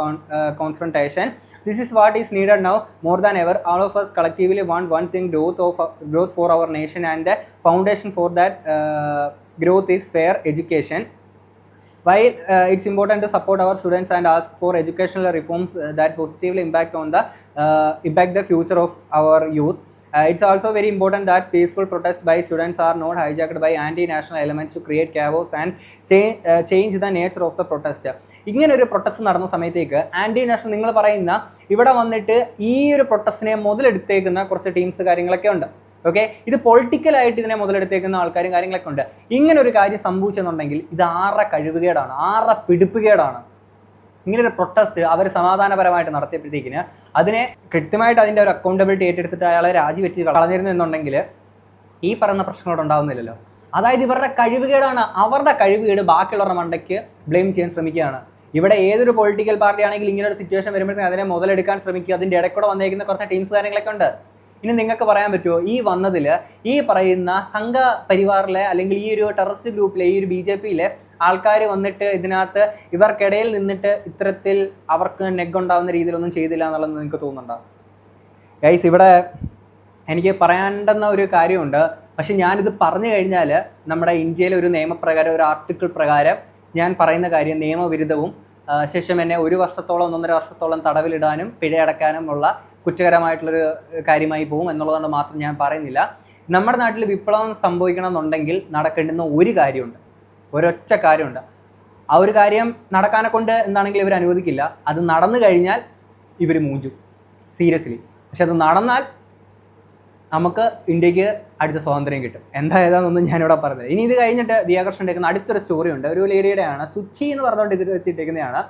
confrontation. This is what is needed now more than ever. All of us collectively want one thing: growth for our nation, and the foundation for that growth is fair education. While it's important to support our students and ask for educational reforms that positively impact the future of our youth, it's also very important that peaceful protests by students are not hijacked by anti-national elements to create chaos and change the nature of the protest. ഇങ്ങനെ ഒരു protest നടന്ന സമയത്തേക്ക് anti national നിങ്ങൾ പറയുന്ന ഇവിടെ വന്നിട്ട് ഈ ഒരു പ്രൊട്ടസ്റ്റിനെ മുതലെടുത്തേക്കുന്ന കുറച്ച് ടീംസ് കാര്യങ്ങളൊക്കെ ഉണ്ട്. ഓക്കെ, ഇത് പൊളിറ്റിക്കലായിട്ട് ഇതിനെ മുതലെടുത്തേക്കുന്ന ആൾക്കാരും കാര്യങ്ങളൊക്കെ ഉണ്ട്. ഇങ്ങനെ ഒരു കാര്യം സംഭവിച്ചെന്നുണ്ടെങ്കിൽ ഇത് ആരുടെ കഴിവുകേടാണ്, ആരുടെ പിടിപ്പുകേടാണ്. ഇങ്ങനൊരു പ്രൊട്ടസ്റ്റ് അവർ സമാധാനപരമായിട്ട് നടത്തിയപ്പോഴത്തേക്കിന് അതിനെ കൃത്യമായിട്ട് അതിൻ്റെ ഒരു അക്കൗണ്ടബിലിറ്റി ഏറ്റെടുത്തിട്ട് അയാളെ രാജിവെച്ച് കളഞ്ഞിരുന്നു എന്നുണ്ടെങ്കിൽ ഈ പറയുന്ന പ്രശ്നങ്ങളോട് ഉണ്ടാകുന്നില്ലല്ലോ. അതായത് ഇവരുടെ കഴിവുകേടാണ്. അവരുടെ കഴിവുകേട് ബാക്കിയുള്ളവരുടെ മണ്ടയ്ക്ക് ബ്ലെയിം ചെയ്യാൻ ശ്രമിക്കുകയാണ്. ഇവിടെ ഏതൊരു പൊളിറ്റിക്കൽ പാർട്ടി ആണെങ്കിൽ ഇങ്ങനെ ഒരു സിറ്റുവേഷൻ വരുമ്പോഴത്തേക്കും അതിനെ മുതലെടുക്കാൻ ശ്രമിക്കുക. അതിൻ്റെ ഇടയ്ക്കൂടെ വന്നേക്കുന്ന കുറച്ച് ടീംസ് കാര്യങ്ങളൊക്കെ ഉണ്ട്. ഇനി നിങ്ങൾക്ക് പറയാൻ പറ്റുമോ ഈ വന്നതിൽ ഈ പറയുന്ന സംഘ പരിവാറിലെ അല്ലെങ്കിൽ ഈ ഒരു ടെററിസ്റ്റ് ഗ്രൂപ്പിലെ ഈ ഒരു BJP-യിലെ ആൾക്കാർ വന്നിട്ട് ഇതിനകത്ത് ഇവർക്കിടയിൽ നിന്നിട്ട് ഇത്തരത്തിൽ അവർക്ക് നെഗുണ്ടാവുന്ന രീതിയിലൊന്നും ചെയ്തില്ല എന്നുള്ളത് നിങ്ങൾക്ക് തോന്നുന്നുണ്ടോ? ഗൈസ്, ഇവിടെ എനിക്ക് പറയേണ്ടുന്ന ഒരു കാര്യമുണ്ട്. പക്ഷെ ഞാനിത് പറഞ്ഞു കഴിഞ്ഞാൽ നമ്മുടെ ഇന്ത്യയിലെ ഒരു നിയമപ്രകാരം ഒരു ആർട്ടിക്കിൾ പ്രകാരം ഞാൻ പറയുന്ന കാര്യം നിയമവിരുദ്ധവും ശേഷം എന്നെ 1 വർഷത്തോളം 1.5 വർഷത്തോളം തടവിലിടാനും പിഴയടക്കാനുമുള്ള കുറ്റകരമായിട്ടുള്ളൊരു കാര്യമായി പോകും എന്നുള്ളതുകൊണ്ട് മാത്രം ഞാൻ പറയുന്നില്ല. നമ്മുടെ നാട്ടിൽ വിപ്ലവം സംഭവിക്കണം എന്നുണ്ടെങ്കിൽ നടക്കേണ്ടുന്ന ഒരു കാര്യമുണ്ട്, ഒരൊറ്റ കാര്യമുണ്ട്. ആ ഒരു കാര്യം നടക്കാനെ കൊണ്ട് എന്താണെങ്കിലും ഇവർ അനുവദിക്കില്ല. അത് നടന്നു കഴിഞ്ഞാൽ ഇവർ മൂഞ്ചും സീരിയസ്ലി. പക്ഷെ അത് നടന്നാൽ നമുക്ക് ഇന്ത്യക്ക് അടുത്ത സ്വാതന്ത്ര്യം കിട്ടും. എന്താ ഏതാണെന്നൊന്നും ഞാനിവിടെ പറഞ്ഞത്. ഇനി ഇത് കഴിഞ്ഞിട്ട് ദിയാകൃഷ്ണൻ എടുക്കുന്ന അടുത്തൊരു സ്റ്റോറി ഉണ്ട്. ഒരു ലേഡിയുടെയാണ്, സുച്ചി എന്ന് പറഞ്ഞുകൊണ്ട് ഇത് എത്തിയിട്ടേക്കുന്നതാണ്.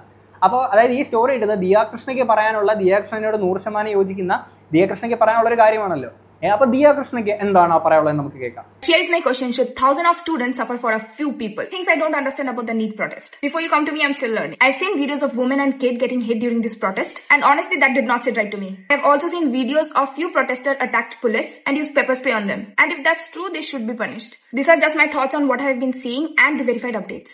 അപ്പോൾ അതായത് ഈ സ്റ്റോറി ഇട്ടത് ദിയാകൃഷ്ണയ്ക്ക് പറയാനുള്ള, ദിയാകൃഷ്ണനോട് 100% യോജിക്കുന്ന ദിയാകൃഷ്ണയ്ക്ക് പറയാനുള്ളൊരു കാര്യമാണല്ലോ. അപ്പോൾ ദിയാകൃഷ്ണയ്ക്ക് എന്താണ് പറയാനുള്ളത് നമുക്ക് കേൾക്കാം. Here is my question: should thousands of students suffer for a few people? Things I don't understand about the NEET protest. Before you come to me, I'm still learning. I've seen videos of women and kids getting hit during this protest, and honestly, that did not sit right to me. I've also seen videos of few protesters attacked police and used pepper spray on them. And if that's true, they should be punished. These are just my thoughts on what I've been seeing and the verified updates.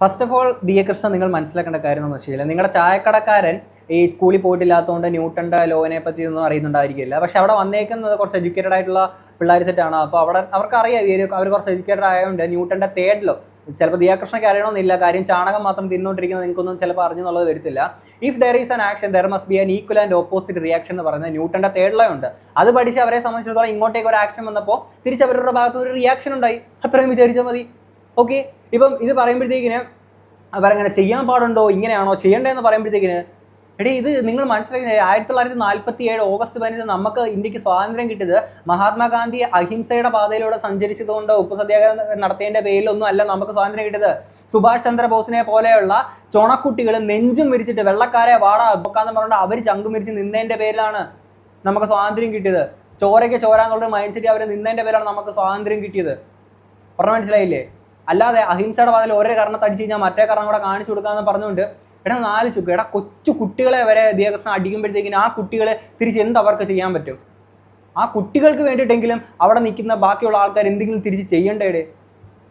First of all ദിയകൃഷ്ണ, നിങ്ങൾ മനസ്സിലാക്കേണ്ട കാര്യം എന്ന് വെച്ചാൽ നിങ്ങളുടെ ചായക്കടക്കാരൻ ഈ സ്കൂളിൽ പോയിട്ടില്ലാത്തതുകൊണ്ട് ന്യൂട്ടൻ്റെ ലോനെ പറ്റി ഒന്നും അറിയുന്നുണ്ടായിരിക്കില്ല. പക്ഷെ അവിടെ വന്നേക്കുന്നത് കുറച്ച് എഡ്യൂക്കേറ്റഡ് ആയിട്ടുള്ള പിള്ളേർ സെറ്റാണ്. അപ്പോൾ അവർക്ക് അറിയാം, അവർ കുറച്ച് എഡ്യൂക്കേറ്റഡ് ആയതുകൊണ്ട് ന്യൂട്ടൻ്റെ തേർഡ് ലോ ചിലപ്പോൾ ദിയാകൃഷ്ണയ്ക്ക് അറിയണമെന്നില്ല. കാര്യം ചാണകം മാത്രം തിന്നുകൊണ്ടിരിക്കുന്നത് നിങ്ങൾക്കൊന്നും ചിലപ്പോൾ അറിഞ്ഞെന്നുള്ളത് വരത്തില്ല. If there is an action there must be an equal and opposite reaction എന്ന് പറയുന്നത് ന്യൂട്ടൻ്റെ തേർഡ് ലോ ഉണ്ട്. അത് പഠിച്ച് അവരെ സംബന്ധിച്ചിടത്തോളം ഇങ്ങോട്ടേക്ക് ഒരു ആക്ഷൻ വന്നപ്പോൾ തിരിച്ച് അവരുടെ ഭാഗത്ത് ഒരു റിയാക്ഷൻ ഉണ്ടായി. അത്രയും വിചാരിച്ചാൽ മതി. ഓക്കെ, ഇപ്പം ഇത് പറയുമ്പോഴത്തേക്കിന് അവരങ്ങനെ ചെയ്യാൻ പാടുണ്ടോ, ഇങ്ങനെയാണോ ചെയ്യേണ്ടതെന്ന് പറയുമ്പോഴത്തേക്കിന് എടേ ഇത് നിങ്ങൾ മനസ്സിലാക്കുന്നത് 1947 ഓഗസ്റ്റ് 15 നമുക്ക് ഇന്ത്യക്ക് സ്വാതന്ത്ര്യം കിട്ടിയത് മഹാത്മാഗാന്ധി അഹിംസയുടെ പാതയിലൂടെ സഞ്ചരിച്ചതുകൊണ്ട് ഉപ്പു സത്യാഗ്രഹം നടത്തേണ്ട പേരിലൊന്നും അല്ല നമുക്ക് സ്വാതന്ത്ര്യം കിട്ടിയത്. സുഭാഷ് ചന്ദ്രബോസിനെ പോലെയുള്ള ചുണക്കുട്ടികൾ നെഞ്ചും വിരിച്ചിട്ട് വെള്ളക്കാരെ വാടാ ബൊക്കാന്ന് പറഞ്ഞുകൊണ്ട് അവർ ചങ്കും വിരിച്ച് നിന്നതിൻ്റെ പേരിലാണ് നമുക്ക് സ്വാതന്ത്ര്യം കിട്ടിയത്. ചോരയ്ക്ക് ചോരാന്നുള്ളൊരു മൈൻഡ് സെറ്റ് അവർ നിന്നതിൻ്റെ പേരാണ് നമുക്ക് സ്വാതന്ത്ര്യം കിട്ടിയത്. പറഞ്ഞ മനസ്സിലായില്ലേ? അല്ലാതെ അഹിംസയുടെ പാതയിൽ ഓരോ കാരണം തടിച്ച് കഴിഞ്ഞാൽ മറ്റേ കാരണം കൂടെ കാണിച്ചു കൊടുക്കാമെന്ന് പറഞ്ഞുകൊണ്ട് എടാ 4 ചുക്ക് എടാ കൊച്ചു കുട്ടികളെ വരെ ദിയാകൃഷ്ണൻ അടിക്കുമ്പോഴത്തേക്കിനും ആ കുട്ടികളെ തിരിച്ച് എന്ത് അവർക്ക് ചെയ്യാൻ പറ്റും? ആ കുട്ടികൾക്ക് വേണ്ടിയിട്ടെങ്കിലും അവിടെ നിൽക്കുന്ന ബാക്കിയുള്ള ആൾക്കാർ എന്തെങ്കിലും തിരിച്ച് ചെയ്യേണ്ടേ?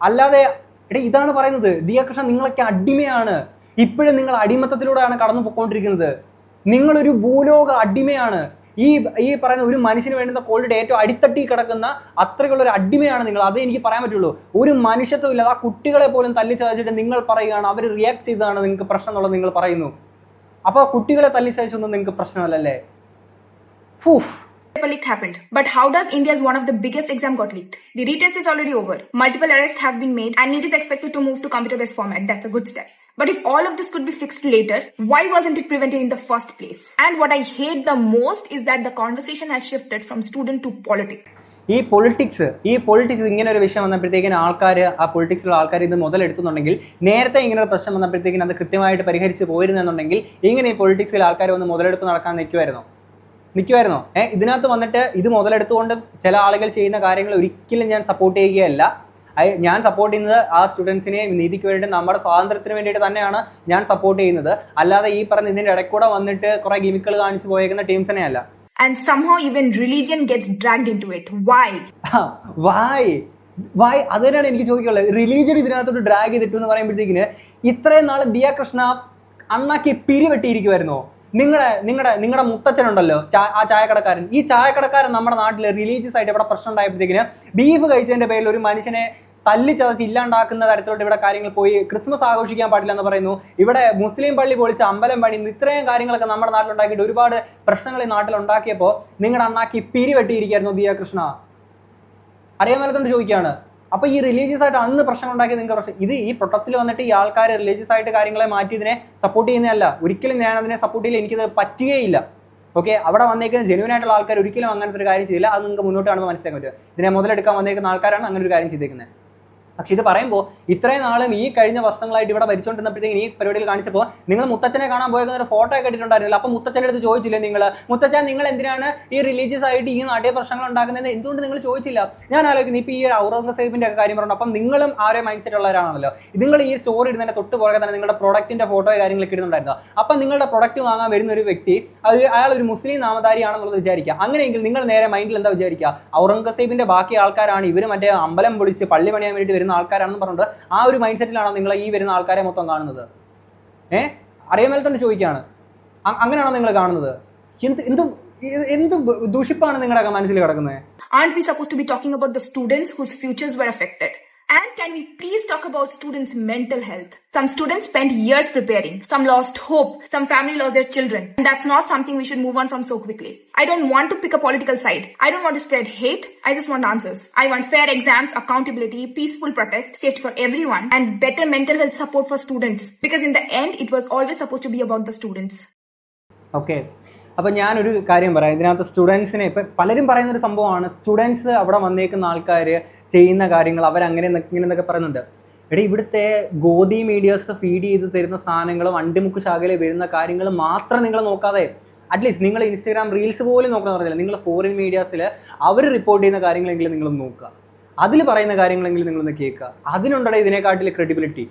അല്ലാതെ എടാ ഇതാണ് പറയുന്നത്, ദിയാകൃഷ്ണൻ നിങ്ങളൊക്കെ അടിമയാണ്. ഇപ്പോഴും നിങ്ങൾ അടിമത്തത്തിലൂടെയാണ് കടന്നു പോയിക്കൊണ്ടിരിക്കുന്നത്. നിങ്ങളൊരു ഭൂലോക അടിമയാണ്. ഈ പറയുന്ന ഒരു മനുഷ്യന് വേണ്ടുന്ന ക്വാളിറ്റി ഏറ്റവും അടിത്തട്ടി കിടക്കുന്ന അത്രയ്ക്കുള്ള ഒരു അടിമയാണ് നിങ്ങൾ. അതേ എനിക്ക് പറയാൻ പറ്റുള്ളൂ. ഒരു മനുഷ്യത്വം ഇല്ല. ആ കുട്ടികളെ പോലും തല്ലി ചതച്ചിട്ട് നിങ്ങൾ പറയുകയാണ് അവർ റിയാക്ട് ചെയ്തതാണ് നിങ്ങൾക്ക് പ്രശ്നം എന്നുള്ളത് നിങ്ങൾ പറയുന്നു. അപ്പോൾ കുട്ടികളെ തല്ലി ചതച്ചൊന്നും നിങ്ങൾക്ക് പ്രശ്നമല്ലല്ലേ? Paper leak happened. But how does India's one of the biggest exam got leaked? The retest is already over. Multiple arrests have been made and it is expected to move to computer-based format. That's a good step. But if all of this could be fixed later, why wasn't it prevented in the first place? And what I hate the most is that the conversation has shifted from student to politics. ഈ politics ഇങ്ങനെ ഒരു വിഷയം വന്നപ്പോഴത്തേക്കിന് ആ പൊളിറ്റിക്സിലുള്ള ആൾക്കാർ ഇത് മുതലെടുത്തുന്നുണ്ടെങ്കിൽ, നേരത്തെ ഇങ്ങനെ ഒരു പ്രശ്നം വന്നപ്പോഴത്തേക്കിന് അത് കൃത്യമായിട്ട് പരിഹരിച്ച് പോയിരുന്നെന്നുണ്ടെങ്കിൽ ഇങ്ങനെ ഈ പൊളിറ്റിക്സിൽ ആൾക്കാർ വന്ന് മുതലെടുപ്പ് നടക്കാൻ നിൽക്കുമായിരുന്നോ? ഇതിനകത്ത് വന്നിട്ട് ഇത് മുതലെടുത്തുകൊണ്ട് ചില ആളുകൾ ചെയ്യുന്ന കാര്യങ്ങൾ ഒരിക്കലും ഞാൻ സപ്പോർട്ട് ചെയ്യുകയല്ല. ഞാൻ സപ്പോർട്ട് ചെയ്യുന്നത് ആ സ്റ്റുഡൻസിനെ നീതിക്ക് വേണ്ടിയിട്ട് നമ്മുടെ സ്വാതന്ത്ര്യത്തിന് വേണ്ടിയിട്ട് തന്നെയാണ് ഞാൻ സപ്പോർട്ട് ചെയ്യുന്നത്. അല്ലാതെ ഈ പറഞ്ഞ ഇതിന്റെ ഇടയ്ക്കൂടെ വന്നിട്ട് കുറെ ഗിമിക്കുകൾ കാണിച്ചു പോയേക്കുന്ന ടീംസിനെ അല്ല. And somehow even religion gets dragged into it. Why? അത് തന്നെയാണ് എനിക്ക് ചോദിക്കാനുള്ളത്. റിലീജിയൻ ഇതിനകത്തോട്ട് ഡ്രാഗ് ചെയ്തിട്ടു എന്ന് പറയുമ്പോഴത്തേക്കിന് ഇത്രയും നാൾ ദിയ കൃഷ്ണ അണ്ണാക്കി പിരിവെട്ടിയിരിക്കുമായിരുന്നോ? നിങ്ങളുടെ മുത്തച്ഛനുണ്ടല്ലോ ആ ചായക്കടക്കാരൻ. ഈ ചായക്കടക്കാരൻ നമ്മുടെ നാട്ടിൽ റിലീജിയസ് ആയിട്ട് ഇവിടെ പ്രശ്നം ഉണ്ടായപ്പോഴത്തേക്കിന് ബീഫ് കഴിച്ചതിന്റെ പേരിൽ ഒരു മനുഷ്യനെ തല്ലിച്ചതച്ച് ഇല്ലാണ്ടാക്കുന്ന തരത്തിലോട്ട് ഇവിടെ കാര്യങ്ങൾ പോയി. ക്രിസ്മസ് ആഘോഷിക്കാൻ പാടില്ല എന്ന് പറയുന്നു. ഇവിടെ മുസ്ലിം പള്ളി പൊളിച്ച് അമ്പലം പണിയുന്നു. ഇത്രയും കാര്യങ്ങളൊക്കെ നമ്മുടെ നാട്ടിലുണ്ടാക്കിയിട്ട് ഒരുപാട് പ്രശ്നങ്ങൾ ഈ നാട്ടിലുണ്ടാക്കിയപ്പോൾ നിങ്ങളുടെ അണ്ണാക്കി പിരിവെട്ടിയിരിക്കുകയായിരുന്നു ദിയ കൃഷ്ണ. അറിയാൻ മേലത്തോണ്ട് ചോദിക്കുകയാണ്. അപ്പോൾ ഈ റിലീജിയസ് ആയിട്ട് അന്ന് പ്രശ്നം ഉണ്ടാക്കിയത് നിങ്ങൾക്ക് പ്രശ്നം. ഈ പ്രൊട്ടസ്റ്റിൽ വന്നിട്ട് ഈ ആൾക്കാർ റിലീജിയസ് ആയിട്ട് കാര്യങ്ങളെ മാറ്റി ഇതിനെ സപ്പോർട്ട് ചെയ്യുന്നതല്ല. ഒരിക്കലും ഞാൻ അതിനെ സപ്പോർട്ട് ചെയ്യില്ല. എനിക്കത് പറ്റുകയില്ല. ഓക്കെ, അവിടെ വന്നേക്കുന്ന ജെന്യൂൻ ആയിട്ടുള്ള ആൾക്കാർ ഒരിക്കലും അങ്ങനത്തെ ഒരു കാര്യം ചെയ്യില്ല. അത് നിങ്ങൾക്ക് മുന്നോട്ട് കാണുമ്പോൾ മനസ്സിലാക്കാൻ പറ്റും. ഇതിനെ മുതലെടുക്കാൻ വന്നേക്കുന്ന ആൾക്കാരാണ് അങ്ങനെ ഒരു കാര്യം ചെയ്തേക്കുന്നത്. പക്ഷെ ഇത് പറയുമ്പോൾ ഇത്രയും നാളും ഈ കഴിഞ്ഞ വർഷങ്ങളായിട്ട് ഇവിടെ ഭരിച്ചുകൊണ്ടിരുന്നപ്പോഴത്തേക്കും ഈ പരിപാടിയിൽ കാണിച്ചപ്പോൾ നിങ്ങൾ മുത്തച്ഛനെ കാണാൻ പോയേക്കുന്ന ഒരു ഫോട്ടോ ഒക്കെ ഇട്ടിട്ടുണ്ടായിരുന്നില്ല. അപ്പോൾ മുത്തച്ഛൻ്റെ അടുത്ത് ചോദിച്ചില്ലേ മുത്തച്ഛൻ നിങ്ങൾ എന്തിനാണ് ഈ റിലീജിയസ് ആയിട്ട് ഈ നാട്ടിലെ പ്രശ്നങ്ങൾ ഉണ്ടാക്കുന്നത് എന്തുകൊണ്ട് നിങ്ങൾ ചോദിച്ചില്ല? ഞാൻ ആലോചിക്കുന്നു. ഇപ്പോൾ ഈ ഔറംഗസേബിൻ്റെ ഒക്കെ കാര്യം പറഞ്ഞു. അപ്പം നിങ്ങളും ആരോ മൈൻഡ് സെറ്റ് ഉള്ളവരാണല്ലോ. നിങ്ങൾ ഈ സ്റ്റോറി ഇടുന്നതിൻ്റെ തൊട്ട് പുറകെ തന്നെ നിങ്ങളുടെ പ്രൊഡക്റ്റിൻ്റെ ഫോട്ടോ കാര്യങ്ങളൊക്കെ ഇടുന്നുണ്ടായിരുന്നു. അപ്പം നിങ്ങളുടെ പ്രൊഡക്റ്റ് വാങ്ങാൻ വരുന്ന ഒരു വ്യക്തി അയാൾ ഒരു മുസ്ലിം നാമധാരിയാണെന്നുള്ളത് വിചാരിക്കുക. അങ്ങനെയെങ്കിൽ നിങ്ങൾ നേരെ മൈൻഡിൽ എന്താ വിചാരിക്കുക? ഔറംഗസേബിൻ്റെ ബാക്കി ആൾക്കാരാണ് ഇവർ മറ്റേ അമ്പലം പൊളിച്ച് പള്ളി പണിയാൻ വേണ്ടി വരുന്ന ആൾക്കാരാണെന്ന് പറഞ്ഞിട്ട് ആ ഒരു മൈൻഡ് സെറ്റിലാണോ നിങ്ങൾ ഈ വരുന്ന ആൾക്കാരെ മൊത്തം കാണുന്നത്? അറിയാൻ മേലെ തന്നെ ചോദിക്കുകയാണ്. അങ്ങനെയാണോ നിങ്ങൾ കാണുന്നത്? എന്ത് ദൂഷിപ്പാണ് നിങ്ങളുടെ മനസ്സിൽ കിടക്കുന്നത്? Aren't we supposed to be talking about the students whose futures were affected? And can we please talk about students' mental health? Some students spent years preparing. Some lost hope. Some family lost their children. And that's not something we should move on from so quickly. I don't want to pick a political side. I don't want to spread hate. I just want answers. I want fair exams, accountability, peaceful protest, safety for everyone, and better mental health support for students. Because in the end, it was always supposed to be about the students. Okay. അപ്പോൾ ഞാനൊരു കാര്യം പറയാം. ഇതിനകത്ത് സ്റ്റുഡൻസിനെ ഇപ്പം പലരും പറയുന്നൊരു സംഭവമാണ് students അവിടെ വന്നേക്കുന്ന ആൾക്കാർ ചെയ്യുന്ന കാര്യങ്ങൾ അവരങ്ങനെ ഇങ്ങനെന്നൊക്കെ പറയുന്നുണ്ട്. ഇവിടുത്തെ ഗോദി മീഡിയാസ് ഫീഡ് ചെയ്ത് തരുന്ന സാധനങ്ങളും അണ്ടിമുക്ക് ശാഖയിൽ വരുന്ന കാര്യങ്ങൾ മാത്രം നിങ്ങൾ നോക്കാതെ അറ്റ്ലീസ്റ്റ് നിങ്ങൾ ഇൻസ്റ്റാഗ്രാം റീൽസ് പോലും നോക്കണം പറഞ്ഞില്ല. നിങ്ങൾ ഫോറിൻ മീഡിയാസിൽ അവർ റിപ്പോർട്ട് ചെയ്യുന്ന കാര്യങ്ങളെങ്കിലും നിങ്ങൾ നോക്കുക. അതിൽ പറയുന്ന കാര്യങ്ങളെങ്കിലും നിങ്ങളൊന്ന് കേൾക്കുക. അതിനുണ്ടോ ഇതിനെക്കാട്ടിൽ ക്രെഡിബിലിറ്റി?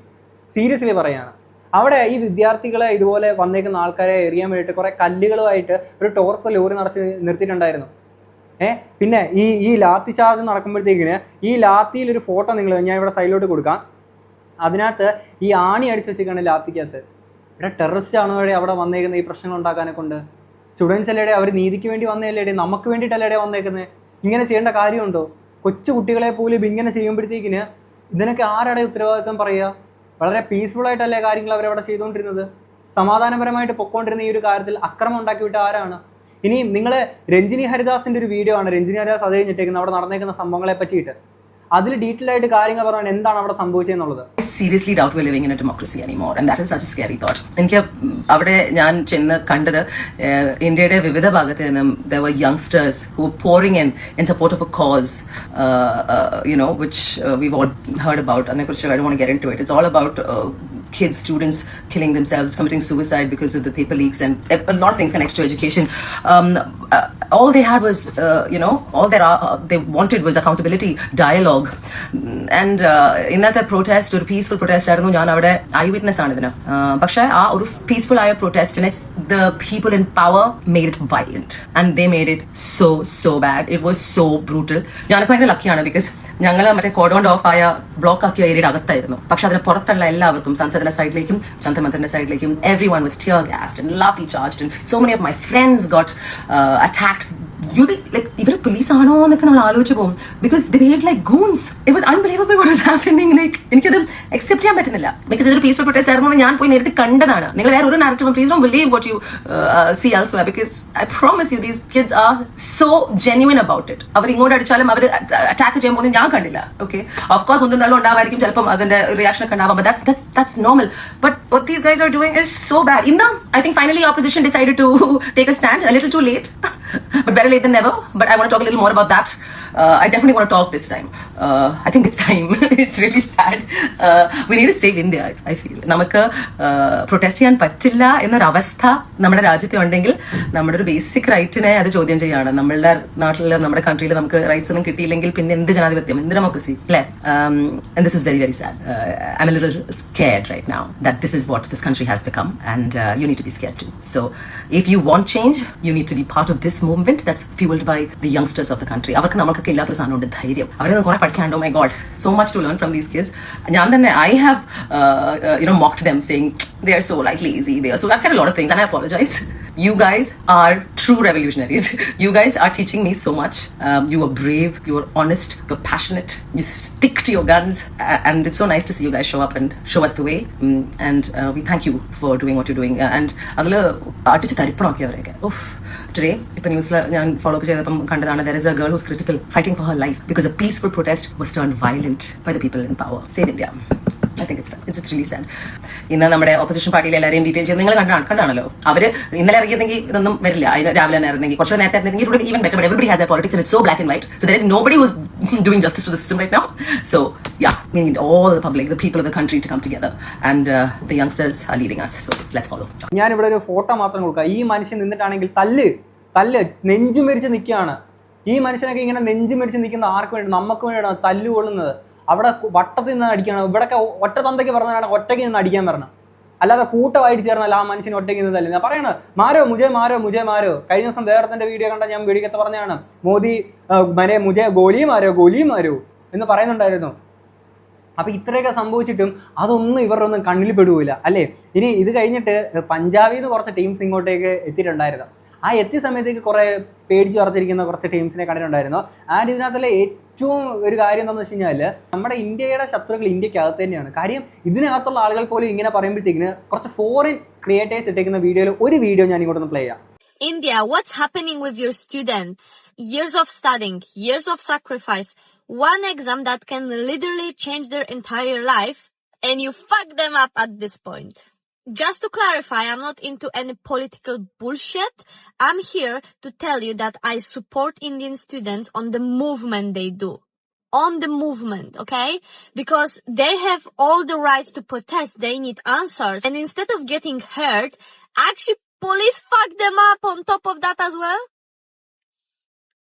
സീരിയസ്ലി പറയുകയാണ്. അവിടെ ഈ വിദ്യാർത്ഥികളെ ഇതുപോലെ വന്നേക്കുന്ന ആൾക്കാരെ എറിയാൻ വേണ്ടിയിട്ട് കുറേ കല്ലുകളുമായിട്ട് ഒരു ടോർസ് ലോറി നിറച്ച് നിർത്തിയിട്ടുണ്ടായിരുന്നു. പിന്നെ ഈ ലാത്തി ചാർജ് നടക്കുമ്പോഴത്തേക്കിന് ഈ ലാത്തിയിലൊരു ഫോട്ടോ ഞാൻ ഇവിടെ സൈഡിലോട്ട് കൊടുക്കാം. അതിനകത്ത് ഈ ആണി അടിച്ച് വെച്ചിരിക്കുകയാണ് ലാത്തിക്കകത്ത്. ഇവിടെ ടെററിസ്റ്റ് ആണോ അവിടെ വന്നേക്കുന്നത് ഈ പ്രശ്നങ്ങൾ ഉണ്ടാക്കാനെ കൊണ്ട്? സ്റ്റുഡൻസ് അല്ലേടെ അവർ നീതിക്ക് വേണ്ടി വന്നതല്ലേടെ? നമുക്ക് വേണ്ടിയിട്ടല്ലേടെ വന്നേക്കുന്നത്? ഇങ്ങനെ ചെയ്യേണ്ട കാര്യമുണ്ടോ? കൊച്ചു കുട്ടികളെ പോലും ഇങ്ങനെ ചെയ്യുമ്പോഴത്തേക്കിന് ഇതിനൊക്കെ ആരുടെ ഉത്തരവാദിത്വം പറയുക? വളരെ പീസ്ഫുള്ളായിട്ടല്ലേ കാര്യങ്ങൾ അവരവിടെ ചെയ്തുകൊണ്ടിരുന്നത്? സമാധാനപരമായിട്ട് പൊക്കോണ്ടിരുന്ന ഈ ഒരു കാര്യത്തിൽ അക്രമം ഉണ്ടാക്കി വിട്ട ആരാണ്? ഇനിയും നിങ്ങൾ രഞ്ജിനി ഹരിദാസിൻ്റെ ഒരു വീഡിയോ ആണ്. രഞ്ജിനി ഹരിദാസ് അത് കഴിഞ്ഞിട്ടേക്കുന്നത് അവിടെ നടന്നേക്കുന്ന സംഭവങ്ങളെ പറ്റിയിട്ട് അതിൽ ഡീറ്റെയിൽ ആയിട്ട് കാര്യങ്ങൾ പറയാൻ എന്താണ് അവിടെ സംഭവിച്ചതെന്നുള്ളത്. Seriously doubt we're living in a democracy anymore, and that is such a scary thought. എനിക്ക് അവിടെ ഞാൻ ചെന്ന് കണ്ടത് ഇന്ത്യയുടെ വിവിധ ഭാഗത്ത് നിന്നും there were youngsters who were pouring in support of a cause, which we've all heard about. അതിനെക്കുറിച്ച് I don't want to get into it. It's all about kids, students killing themselves, committing suicide because of the paper leaks, and a lot of things connected to education. All they had was, all they wanted was accountability, dialogue. And ഇന്നത്തെ protest ഒരു peaceful protest ആയിരുന്നു. ഞാൻ അവിടെ I witness ആണ് ഇതിന്. പക്ഷേ ആ ഒരു പീസ്ഫുൾ ആയ protestനെ the people in power made it violent, and they made it so bad. It was so brutal. ഞാനൊക്കെ ഭയങ്കര ലക്കിയാണ് because ഞങ്ങൾ മറ്റേ കോഡോണ്ട് ഓഫ് ആയ ബ്ലോക്ക് ആക്കിയ ഏരിയയുടെ അകത്തായിരുന്നു. പക്ഷെ അതിന് പുറത്തുള്ള എല്ലാവർക്കും സൺസെറ്റിന്റെ സൈഡിലേക്കും ചന്തമന്ദിറിന്റെ സൈഡിലേക്കും everyone was tear gassed and lathi charged and so many of my friends got attacked. You like even police ആണോ എന്നൊക്കെ നമ്മൾ ആലോചിച്ച് പോകും because they behaved like goons. It was unbelievable what was happening. Like എനിക്കത് accept ചെയ്യാൻ പറ്റുന്നില്ല because ഇതൊരു peaceful protest ആയിരുന്നു ഞാൻ പോയി നേരിട്ട് കണ്ടതാണ്. നിങ്ങൾ വേറെ ഒരു നാരറ്റീവും please don't believe what you see elsewhere because I promise you these kids are so genuine about it. അവർ ഇങ്ങോട്ട് അടിച്ചാലും അവർ അറ്റാക്ക് ചെയ്യുമ്പോൾ ഞാൻ കണ്ടില്ല. Okay, of course ഒന്നും തള്ളും ഉണ്ടാവായിരിക്കും, ചിലപ്പം അതിന്റെ റിയാക്ഷൻ ഒക്കെ ഉണ്ടാവാം, but that's normal. But what these guys are doing is so bad. I think finally opposition decided to take a stand, a little too late but better late than never. But I want to talk a little more about that. I definitely want to talk this time. I think it's time. It's really sad. We need to save India, I feel. നമുക്ക് protest ചെയ്യാൻ പറ്റില്ല എന്നൊരു അവസ്ഥ നമ്മുടെ രാജ്യത്ത് ഉണ്ടെങ്കിൽ നമ്മുടെ ഒരു ബേസിക് റൈറ്റിനെ അത് ചോദ്യം ചെയ്യാണ്. നമ്മളുടെ നാട്ടിൽ നമ്മുടെ കൺട്രിയിൽ നമുക്ക് റൈറ്റ്സ് ഒന്നും കിട്ടിയില്ലെങ്കിൽ പിന്നെ എന്ത് ജനാധിപത്യം, എന്ത് ഡെമോക്രസി അല്ലേ? And this is very, very sad. I'm a little scared right now that this is what this country has become and you need to be scared too. So if you want change, you need to be part of this movement that's fueled by the youngsters of the country. അവർക്ക് നമുക്കൊക്കെ ഇല്ലാത്തൊരു സാധനമുണ്ട് ധൈര്യം. അവരൊന്നും കുറെ പഠിക്കാണ്ട്. Oh my god, so much to learn from these kids. ഞാൻ തന്നെ I have mocked them saying they are so like lazy, they are so, I've said a lot of things and I apologize. You guys are true revolutionaries. You guys are teaching me so much. You are brave, you are honest, you are passionate, you stick to your guns and it's so nice to see you guys show up and show us the way. And we thank you for doing what you're doing. And അതിൽ അടിച്ച് തരിപ്പണമൊക്കെ അവരൊക്കെ. Today, ഇപ്പം ന്യൂസിൽ ഞാൻ follow up ചെയ്തപ്പം കണ്ടതാണ്, there is a girl who's critical fighting for her life because a peaceful protest was turned violent by the people in power. Save India. I think it's really sad. ഇന്ന് നമ്മുടെ opposition പാർട്ടിയിൽ എല്ലാവരെയും detail ചെയ്ത് നിങ്ങൾ കണ്ടാണല്ലോ. അവർ ഇന്നലെ ഇറങ്ങിയതെങ്കിൽ ഇതൊന്നും വരില്ല. അതിന് രാവിലെ തന്നെ ആയിരുന്നെങ്കിൽ കുറച്ച് നേരത്തെ ആയിരുന്നെങ്കിൽ even better. But everybody has their politics and it's so black and white. So there is nobody who's doing justice to the system right now. So yeah, we need all the public, the people of the country to come together and the youngsters are leading us. So let's follow. ഞാനിവിടെ ഒരു photo മാത്രം കൊടുക്കാം. ഈ മനുഷ്യൻ നിന്നിട്ടാണെങ്കിൽ തല്ല് നെഞ്ചു മരിച്ച് നിൽക്കുകയാണ്. ഈ മനുഷ്യനൊക്കെ ഇങ്ങനെ നെഞ്ചു മരിച്ച് നിൽക്കുന്ന ആർക്ക് വേണ്ടി? നമുക്ക് വേണ്ടിയാണ് തല്ല് കൊള്ളുന്നത്. അവിടെ വട്ടത്തിൽ നിന്ന് അടിക്കണം. ഇവിടെയൊക്കെ ഒറ്റ തന്തയ്ക്ക് പറഞ്ഞാണ് ഒറ്റയ്ക്ക് നിന്ന് അടിക്കാൻ വരണം, അല്ലാതെ കൂട്ടമായിട്ട് ചേർന്നല്ല ആ മനുഷ്യന് ഒറ്റയ്ക്ക് നിന്ന് തല്ലുന്നത്. പറയണം മുജേ മാരോ. കഴിഞ്ഞ ദിവസം വേറെത്തിന്റെ വീഡിയോ കണ്ട ഞാൻ വീഡിയോക്കത്ത് പറഞ്ഞാണ് മോദി മുജേ ഗോലി മാരോ എന്ന് പറയുന്നുണ്ടായിരുന്നു. അപ്പോൾ ഇത്രയൊക്കെ സംഭവിച്ചിട്ടും അതൊന്നും ഇവരുടെ ഒന്നും കണ്ണിൽ പെടുകയില്ല അല്ലേ? ഇനി ഇത് കഴിഞ്ഞിട്ട് പഞ്ചാബിൽ നിന്ന് കുറച്ച് ടീംസ് ഇങ്ങോട്ടേക്ക് എത്തിയിട്ടുണ്ടായിരുന്നു. ആ എത്തിയ സമയത്തേക്ക് കുറേ പേടിച്ച് ഉറച്ചിരിക്കുന്ന കുറച്ച് ടീംസിനെ കണ്ടിട്ടുണ്ടായിരുന്നു. ആൻഡ് ഇതിനകത്തുള്ള ഏറ്റവും ഒരു കാര്യം എന്താണെന്ന് വെച്ച് കഴിഞ്ഞാൽ നമ്മുടെ ഇന്ത്യയുടെ ശത്രുക്കൾ ഇന്ത്യക്കകത്ത് തന്നെയാണ്. കാര്യം ഇതിനകത്തുള്ള ആളുകൾ പോലും ഇങ്ങനെ പറയുമ്പോഴത്തേക്കിന് കുറച്ച് ഫോറിൻ ക്രിയേറ്റേഴ്സ് ഇട്ടേക്കുന്ന വീഡിയോയിൽ ഒരു വീഡിയോ ഞാൻ ഇങ്ങോട്ടൊന്ന് പ്ലേ ചെയ്യാം. India, what's happening with your students? Years of studying, years of sacrifice, one exam that can literally change their entire life, and you fuck them up at this point. Just to clarify, I'm not into any political bullshit. I'm here to tell you that I support Indian students on the movement they do. On the movement, okay? Because they have all the rights to protest. They need answers. And instead of getting hurt, actually police fuck them up on top of that as well.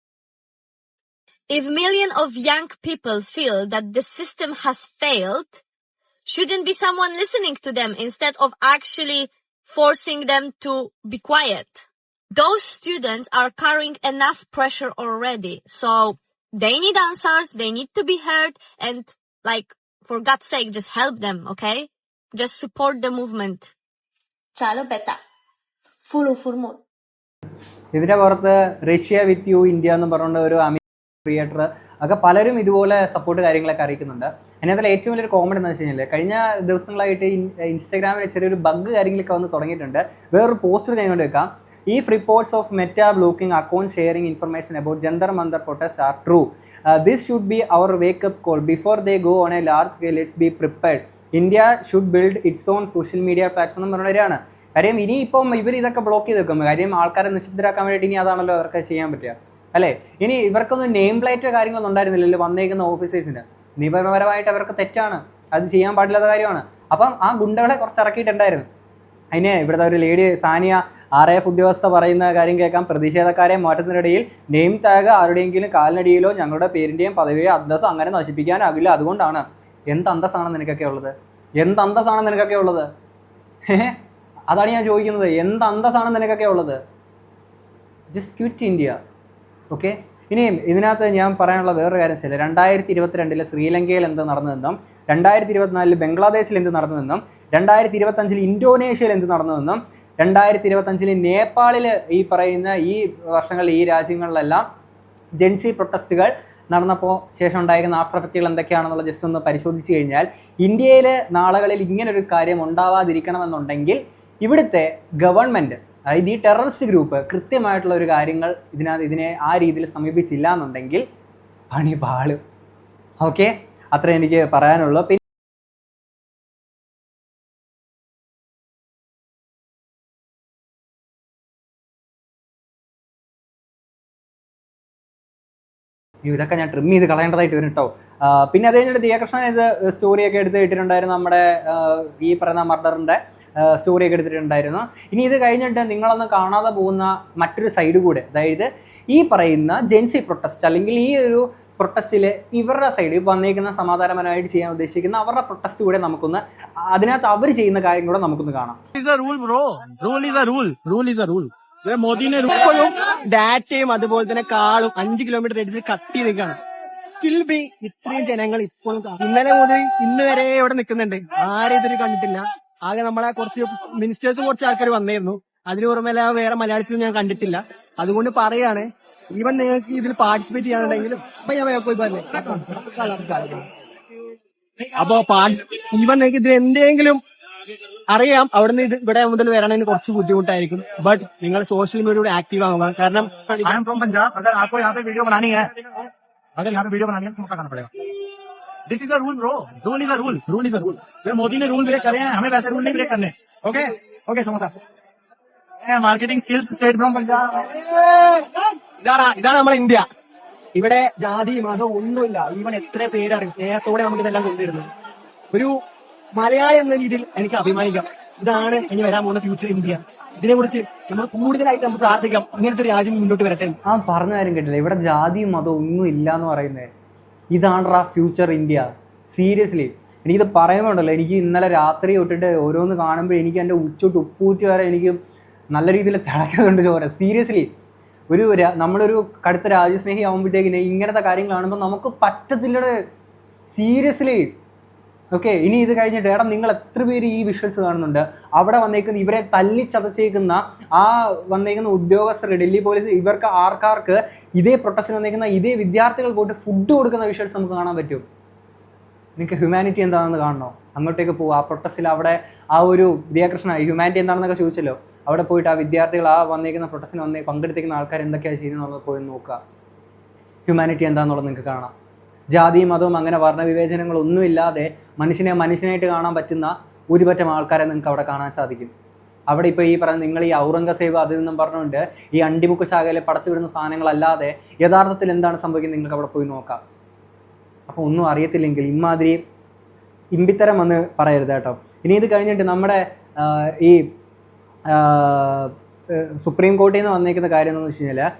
If millions of young people feel that the system has failed, shouldn't be someone listening to them instead of actually forcing them to be quiet. Those students are carrying enough pressure already. So they need answers, they need to be heard, and like, for God's sake, just help them, okay? Just support the movement. Chalo beta. Follow for more. ഇതിന്റെ പുറത്ത് Russia with you India എന്ന് പറഞ്ഞുകൊണ്ട് ഒരു creator ഒക്കെ പലരും ഇതുപോലെ support കാര്യങ്ങളൊക്കെ അറിയിക്കുന്നുണ്ട്. അതിനകത്തുള്ള ഏറ്റവും വലിയൊരു കോമഡി എന്ന് വെച്ച് കഴിഞ്ഞാൽ കഴിഞ്ഞ ദിവസങ്ങളായിട്ട് ഇൻസ്റ്റാഗ്രാമിൽ ചെറിയൊരു ബഗ് കാര്യങ്ങളൊക്കെ വന്ന് തുടങ്ങിയിട്ടുണ്ട്. വേറൊരു പോസ്റ്റർ ഞാൻ കൊണ്ട് വെക്കാം. If reports of Meta blocking account sharing information about Jantar Mantar protests are true, this should be our wake-up call. Before they go on a large scale, let's be prepared. India should build its own social media platform എന്ന് പറഞ്ഞവരാണ്. കാര്യം ഇനിയിപ്പം ഇവർ ഇതൊക്കെ block ചെയ്ത് വെക്കും. കാര്യം ആൾക്കാരെ നിശബ്ദരാക്കാൻ വേണ്ടിയിട്ട് ഇനി അതാണല്ലോ അവർക്ക് ചെയ്യാൻ പറ്റുക അല്ലേ? ഇനി ഇവർക്കൊന്നും നെയിം പ്ലേറ്റ് കാര്യങ്ങളൊന്നും ഉണ്ടായിരുന്നില്ലല്ലോ വന്നേക്കുന്ന ഓഫീസേഴ്സിന്. നിയമപരമായിട്ട് അവർക്ക് തെറ്റാണ്, അത് ചെയ്യാൻ പാടില്ലാത്ത കാര്യമാണ്. അപ്പം ആ ഗുണ്ടകളെ കുറച്ച് ഇറക്കിയിട്ടുണ്ടായിരുന്നു. അതിന് ഇവിടുത്തെ ഒരു ലേഡി സാനിയ RAF ഉദ്യോഗസ്ഥ പറയുന്ന കാര്യം കേൾക്കാം. പ്രതിഷേധക്കാരെ മാറ്റുന്നതിനിടയിൽ നെയിം ടാഗ് ആരുടെയെങ്കിലും കാലിനടിയിലോ ഞങ്ങളുടെ പേരിൻ്റെയും പദവിയോ അന്തസ്സോ അങ്ങനെ നശിപ്പിക്കാനാകില്ല. അതുകൊണ്ടാണ്. എന്ത് അന്തസ്സാണ് നിനക്കൊക്കെ ഉള്ളത്? അതാണ് ഞാൻ ചോദിക്കുന്നത്. എന്ത് അന്തസ്സാണ് നിനക്കൊക്കെ ഉള്ളത്? Just quit India, okay? ഇനിയും ഇതിനകത്ത് ഞാൻ പറയാനുള്ള വേറൊരു കാര്യം വെച്ചാൽ 2022 ശ്രീലങ്കയിൽ എന്ത് നടന്നുവെന്നും 2024 ബംഗ്ലാദേശിൽ എന്ത് നടന്നുവെന്നും 2025 ഇന്തോനേഷ്യയിൽ എന്ത് നടന്നുവെന്നും 2025 നേപ്പാളിൽ ഈ പറയുന്ന ഈ വർഷങ്ങളിൽ ഈ രാജ്യങ്ങളിലെല്ലാം ജെൻസി പ്രൊട്ടസ്റ്റുകൾ നടന്നപ്പോൾ ശേഷം ഉണ്ടായിരിക്കുന്ന ആഫ്റ്റർ എഫക്റ്റുകൾ എന്തൊക്കെയാണെന്നുള്ള ജസ്റ്റ് ഒന്ന് പരിശോധിച്ച് കഴിഞ്ഞാൽ ഇന്ത്യയിൽ നാളുകളിൽ ഇങ്ങനൊരു കാര്യം ഉണ്ടാവാതിരിക്കണമെന്നുണ്ടെങ്കിൽ ഇവിടുത്തെ ഗവൺമെൻറ്, അതായത് ഈ ടെററിസ്റ്റ് ഗ്രൂപ്പ് കൃത്യമായിട്ടുള്ള ഒരു കാര്യങ്ങൾ ഇതിനെ ആ രീതിയിൽ സമീപിച്ചില്ല എന്നുണ്ടെങ്കിൽ പണി പാളും. ഓക്കെ, അത്ര എനിക്ക് പറയാനുള്ളൂ. ഇതൊക്കെ ഞാൻ ട്രിം ചെയ്ത് കളയേണ്ടതായിട്ട് വരും കേട്ടോ. പിന്നെ അത് കഴിഞ്ഞിട്ട് ദിയകൃഷ്ണൻ ഇത് സ്റ്റോറിയൊക്കെ എടുത്ത് ഇട്ടിട്ടുണ്ടായിരുന്നു, നമ്മുടെ ഈ പറയുന്ന മർഡറിൻ്റെ സ്റ്റോറിയൊക്കെ എടുത്തിട്ടുണ്ടായിരുന്നു. ഇനി ഇത് കഴിഞ്ഞിട്ട് നിങ്ങളൊന്നും കാണാതെ പോകുന്ന മറ്റൊരു സൈഡ് കൂടെ, അതായത് ഈ പറയുന്ന ജെൻസി പ്രൊട്ടസ്റ്റ് അല്ലെങ്കിൽ ഈ ഒരു പ്രൊട്ടസ്റ്റിൽ ഇവരുടെ സൈഡ് വന്നേക്കുന്ന സമാധാനപരമായിട്ട് ചെയ്യാൻ ഉദ്ദേശിക്കുന്ന അവരുടെ പ്രൊട്ടസ്റ്റ് കൂടെ നമുക്കൊന്ന് അതിനകത്ത് അവർ ചെയ്യുന്ന കാര്യം കൂടെ നമുക്കൊന്ന് കാണാം. മോദിനെ ഇപ്പോഴും ഡാറ്റയും അതുപോലെ തന്നെ കാളും 5 കിലോമീറ്റർ റേഡിയസിൽ കത്തി നിൽക്കുകയാണ്. സ്റ്റിൽ ബി ഇത്രയും ജനങ്ങൾ ഇപ്പോഴും ഇന്നലെ മുതൽ ഇന്ന് വരെ ഇവിടെ നിൽക്കുന്നുണ്ട്. ആരും ഇതൊരു കണ്ടിട്ടില്ല. ആകെ നമ്മളെ കുറച്ച് മിനിസ്റ്റേഴ്സും കുറച്ച് ആൾക്കാർ വന്നിരുന്നു. അതിന് പുറമെ വേറെ മലയാളീസിനും ഞാൻ കണ്ടിട്ടില്ല. അതുകൊണ്ട് പറയാണ്, ഈവൻ നിങ്ങൾക്ക് ഇതിൽ പാർട്ടിസിപ്പേറ്റ് ചെയ്യാനുണ്ടെങ്കിലും അപ്പോ ഈവൻ നിങ്ങൾക്ക് ഇതിൽ എന്തെങ്കിലും അറിയാം, അവിടുന്ന് ഇത് ഇവിടെ മുതൽ വരാണെങ്കിൽ കുറച്ച് ബുദ്ധിമുട്ടായിരിക്കും. ബട്ട് നിങ്ങൾ സോഷ്യൽ മീഡിയയിലൂടെ ആക്റ്റീവ് ആവുക. കാരണം this is a rule bro, rule is a rule, rule is a rule. Modi ने रूल ब्रेक करे हैं, हमें वैसे रूल नहीं ब्रेक करने. Okay okay, samosa marketing skills state from Punjab. ഇതാണ് നമ്മുടെ ഇന്ത്യ. ഇവിടെ ജാതി മതം ഒന്നുമില്ല. ഈവൻ എത്ര പേരറിയും സ്നേഹത്തോടെ നമുക്ക് ഇതെല്ലാം കൊണ്ടുവരുന്നത്. ഒരു മലയാളി എന്ന രീതിയിൽ എനിക്ക് അഭിമാനിക്കാം. ഇതാണ് ഇനി വരാൻ പോകുന്ന ഫ്യൂച്ചർ ഇന്ത്യ. ഇതിനെ കുറിച്ച് നമ്മൾ കൂടുതലായിട്ട് നമുക്ക് പ്രാർത്ഥിക്കാം, ഇങ്ങനത്തെ ഒരു രാജ്യം മുന്നോട്ട് വരട്ടെ. പറഞ്ഞ കാര്യം കേട്ടില്ല, ഇവിടെ ജാതിയും മതം ഒന്നും ഇല്ല എന്ന് പറയുന്നത്. ഇതാണ്രാ ഫ്യൂച്ചർ ഇന്ത്യ. സീരിയസ്ലി എനിക്കിത് പറയുമ്പോണ്ടല്ലോ, എനിക്ക് ഇന്നലെ രാത്രി തൊട്ടിട്ട് ഓരോന്ന് കാണുമ്പോൾ എനിക്ക് എൻ്റെ ഉച്ചോട്ട് ഉപ്പൂറ്റി വരെ എനിക്ക് നല്ല രീതിയിൽ തിളക്കുന്നുണ്ട് ചോര. സീരിയസ്ലി നമ്മളൊരു കടുത്ത രാജ്യസ്നേഹി ആകുമ്പോഴത്തേക്കിന് ഇങ്ങനത്തെ കാര്യങ്ങൾ കാണുമ്പോൾ നമുക്ക് പറ്റത്തില്ലടേ, സീരിയസ്ലി. ഓക്കെ, ഇനി ഇത് കഴിഞ്ഞിട്ട് നിങ്ങൾ എത്ര പേര് ഈ വിഷ്വൽസ് കാണുന്നുണ്ട്? അവിടെ വന്നേക്കുന്ന ഇവരെ തല്ലിച്ചതച്ചേക്കുന്ന ആ വന്നേക്കുന്ന ഉദ്യോഗസ്ഥർ, ഡൽഹി പോലീസ്, ഇവർക്ക് ആർക്കാർക്ക് ഇതേ പ്രൊട്ടസ്റ്റിന് വന്നേക്കുന്ന ഇതേ വിദ്യാർത്ഥികൾ പോയിട്ട് ഫുഡ് കൊടുക്കുന്ന വിഷ്വൽസ് നമുക്ക് കാണാൻ പറ്റും. നിങ്ങൾക്ക് ഹ്യൂമാനിറ്റി എന്താണെന്ന് കാണണോ? അങ്ങോട്ടേക്ക് പോകുക. ആ പ്രൊട്ടസ്റ്റിൽ അവിടെ ആ ഒരു ദിയാകൃഷ്ണ ഹ്യൂമാനിറ്റി എന്താണെന്നൊക്കെ ചോദിച്ചല്ലോ, അവിടെ പോയിട്ട് ആ വിദ്യാർത്ഥികൾ ആ വന്നേക്കുന്ന പ്രൊട്ടസ്റ്റിന് പങ്കെടുത്തേക്കുന്ന ആൾക്കാർ എന്തൊക്കെയാണ് ചെയ്യുന്നതെന്നുള്ളത് പോയി നോക്കുക. ഹ്യൂമാനിറ്റി എന്താണെന്നുള്ളത് നിങ്ങൾക്ക് കാണാം. ജാതിയും മതവും അങ്ങനെ വർണ്ണവിവേചനങ്ങളൊന്നുമില്ലാതെ മനുഷ്യനായിട്ട് കാണാൻ പറ്റുന്ന ഒരുപറ്റം ആൾക്കാരെ നിങ്ങൾക്ക് അവിടെ കാണാൻ സാധിക്കും. അവിടെ ഇപ്പോൾ ഈ പറയുന്ന നിങ്ങൾ ഈ ഔറംഗസേബ് അതിൽ നിന്നും പറഞ്ഞുകൊണ്ട് ഈ അണ്ടിമുക്ക് ശാഖയിൽ പടച്ചു വിടുന്ന സാധനങ്ങളല്ലാതെ യഥാർത്ഥത്തിൽ എന്താണ് സംഭവിക്കുന്നത് നിങ്ങൾക്ക് അവിടെ പോയി നോക്കാം. അപ്പോൾ ഒന്നും അറിയത്തില്ലെങ്കിൽ ഇമാതിരി ഇമ്പിത്തരം വന്ന് പറയരുത് കേട്ടോ. ഇനി ഇത് കഴിഞ്ഞിട്ട് നമ്മുടെ ഈ സുപ്രീം കോടതിയിൽ നിന്ന് വന്നേക്കുന്ന കാര്യം എന്താണെന്ന് വെച്ച് കഴിഞ്ഞാൽ,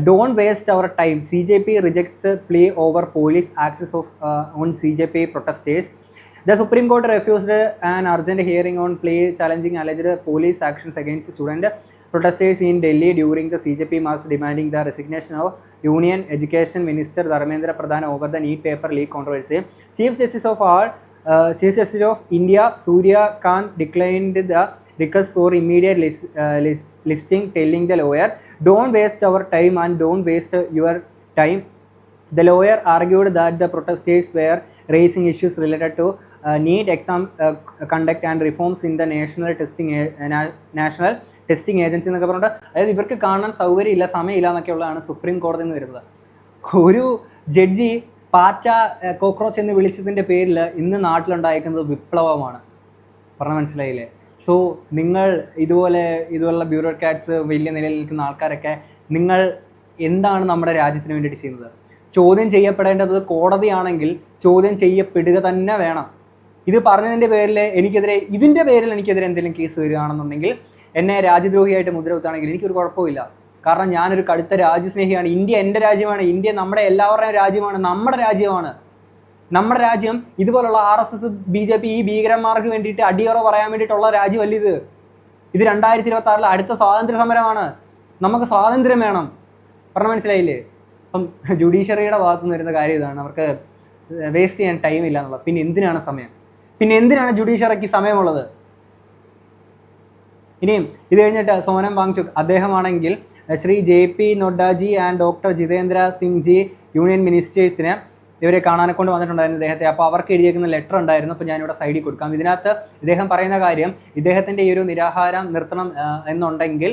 don't waste our time. CJP rejects plea over police actions on CJP protesters. The Supreme Court refused an urgent hearing on plea challenging alleged police actions against student protesters in Delhi during the CJP march demanding the resignation of Union Education Minister Dharmendra Pradhan over the NEET paper leak controversy. Chief Justice of India Surya Kant declined the request for immediate listing, telling the lawyer, "Don't waste our time and don't waste your time." The lawyer argued that the protesters were raising issues related to NEET exam conduct and reforms in the National Testing Agency എന്നൊക്കെ പറഞ്ഞിട്ട്, അതായത് ഇവർക്ക് കാണാൻ സൗകര്യമില്ല, സമയമില്ല എന്നൊക്കെയുള്ളതാണ് supreme കോടതിയിൽ നിന്ന് വരുന്നത്. ഒരു ജഡ്ജി പാറ്റ കോക്രോച്ച് എന്ന് വിളിച്ചതിൻ്റെ പേരിൽ ഇന്ന് നാട്ടിലുണ്ടായിരിക്കുന്നത് വിപ്ലവമാണ്. പറഞ്ഞാൽ മനസ്സിലായില്ലേ? സോ നിങ്ങൾ ഇതുപോലുള്ള ബ്യൂറോക്രാറ്റ്സ്, വലിയ നിലയിൽ നിൽക്കുന്ന ആൾക്കാരൊക്കെ, നിങ്ങൾ എന്താണ് നമ്മുടെ രാജ്യത്തിന് വേണ്ടിയിട്ട് ചെയ്യുന്നത്? ചോദ്യം ചെയ്യപ്പെടേണ്ടത് കോടതിയാണെങ്കിൽ ചോദ്യം ചെയ്യപ്പെടുക തന്നെ വേണം. ഇത് പറഞ്ഞതിൻ്റെ പേരിൽ ഇതിൻ്റെ പേരിൽ എനിക്കെതിരെ എന്തെങ്കിലും കേസ് വരികയാണെന്നുണ്ടെങ്കിൽ, എന്നെ രാജ്യദ്രോഹിയായിട്ട് മുദ്ര കുത്തുകയാണെങ്കിൽ എനിക്കൊരു കുഴപ്പമില്ല. കാരണം ഞാനൊരു കടുത്ത രാജ്യസ്നേഹിയാണ്. ഇന്ത്യ എൻ്റെ രാജ്യമാണ്. ഇന്ത്യ നമ്മുടെ എല്ലാവരുടെയും രാജ്യമാണ്, നമ്മുടെ രാജ്യമാണ്. നമ്മുടെ രാജ്യം ഇതുപോലുള്ള RSS, BJP ഈ ഭീകരന്മാർക്ക് വേണ്ടിയിട്ട് അടിയറ പറയാൻ വേണ്ടിയിട്ടുള്ള രാജ്യമല്ല ഇത്. 2026 അടുത്ത സ്വാതന്ത്ര്യ സമരമാണ്. നമുക്ക് സ്വാതന്ത്ര്യം വേണം. പറഞ്ഞാൽ മനസ്സിലായില്ലേ? അപ്പം ജുഡീഷ്യറിയുടെ ഭാഗത്തു നിന്ന് വരുന്ന കാര്യം ഇതാണ്, അവർക്ക് വേസ്റ്റ് ചെയ്യാൻ ടൈം ഇല്ല എന്നുള്ളത്. പിന്നെ എന്തിനാണ് സമയം? പിന്നെ എന്തിനാണ് ജുഡീഷ്യറിക്ക് സമയമുള്ളത്? ഇനിയും ഇത് കഴിഞ്ഞിട്ട് Sonam Wangchuk അദ്ദേഹമാണെങ്കിൽ Shri JP നൊഡ്ഡാജി and doctor Jitendra Singh ji union മിനിസ്റ്റേഴ്സിനെ ഇവരെ കാണാനെ കൊണ്ട് വന്നിട്ടുണ്ടായിരുന്നു ഇദ്ദേഹത്തെ. അപ്പോൾ അവർക്ക് എഴുതിയേക്കുന്ന ലെറ്റർ ഉണ്ടായിരുന്നു. അപ്പോൾ ഞാനിവിടെ സൈഡിൽ കൊടുക്കാം. ഇതിനകത്ത് ഇദ്ദേഹം പറയുന്ന കാര്യം, ഇദ്ദേഹത്തിൻ്റെ ഈ ഒരു നിരാഹാരം നിർത്തണം എന്നുണ്ടെങ്കിൽ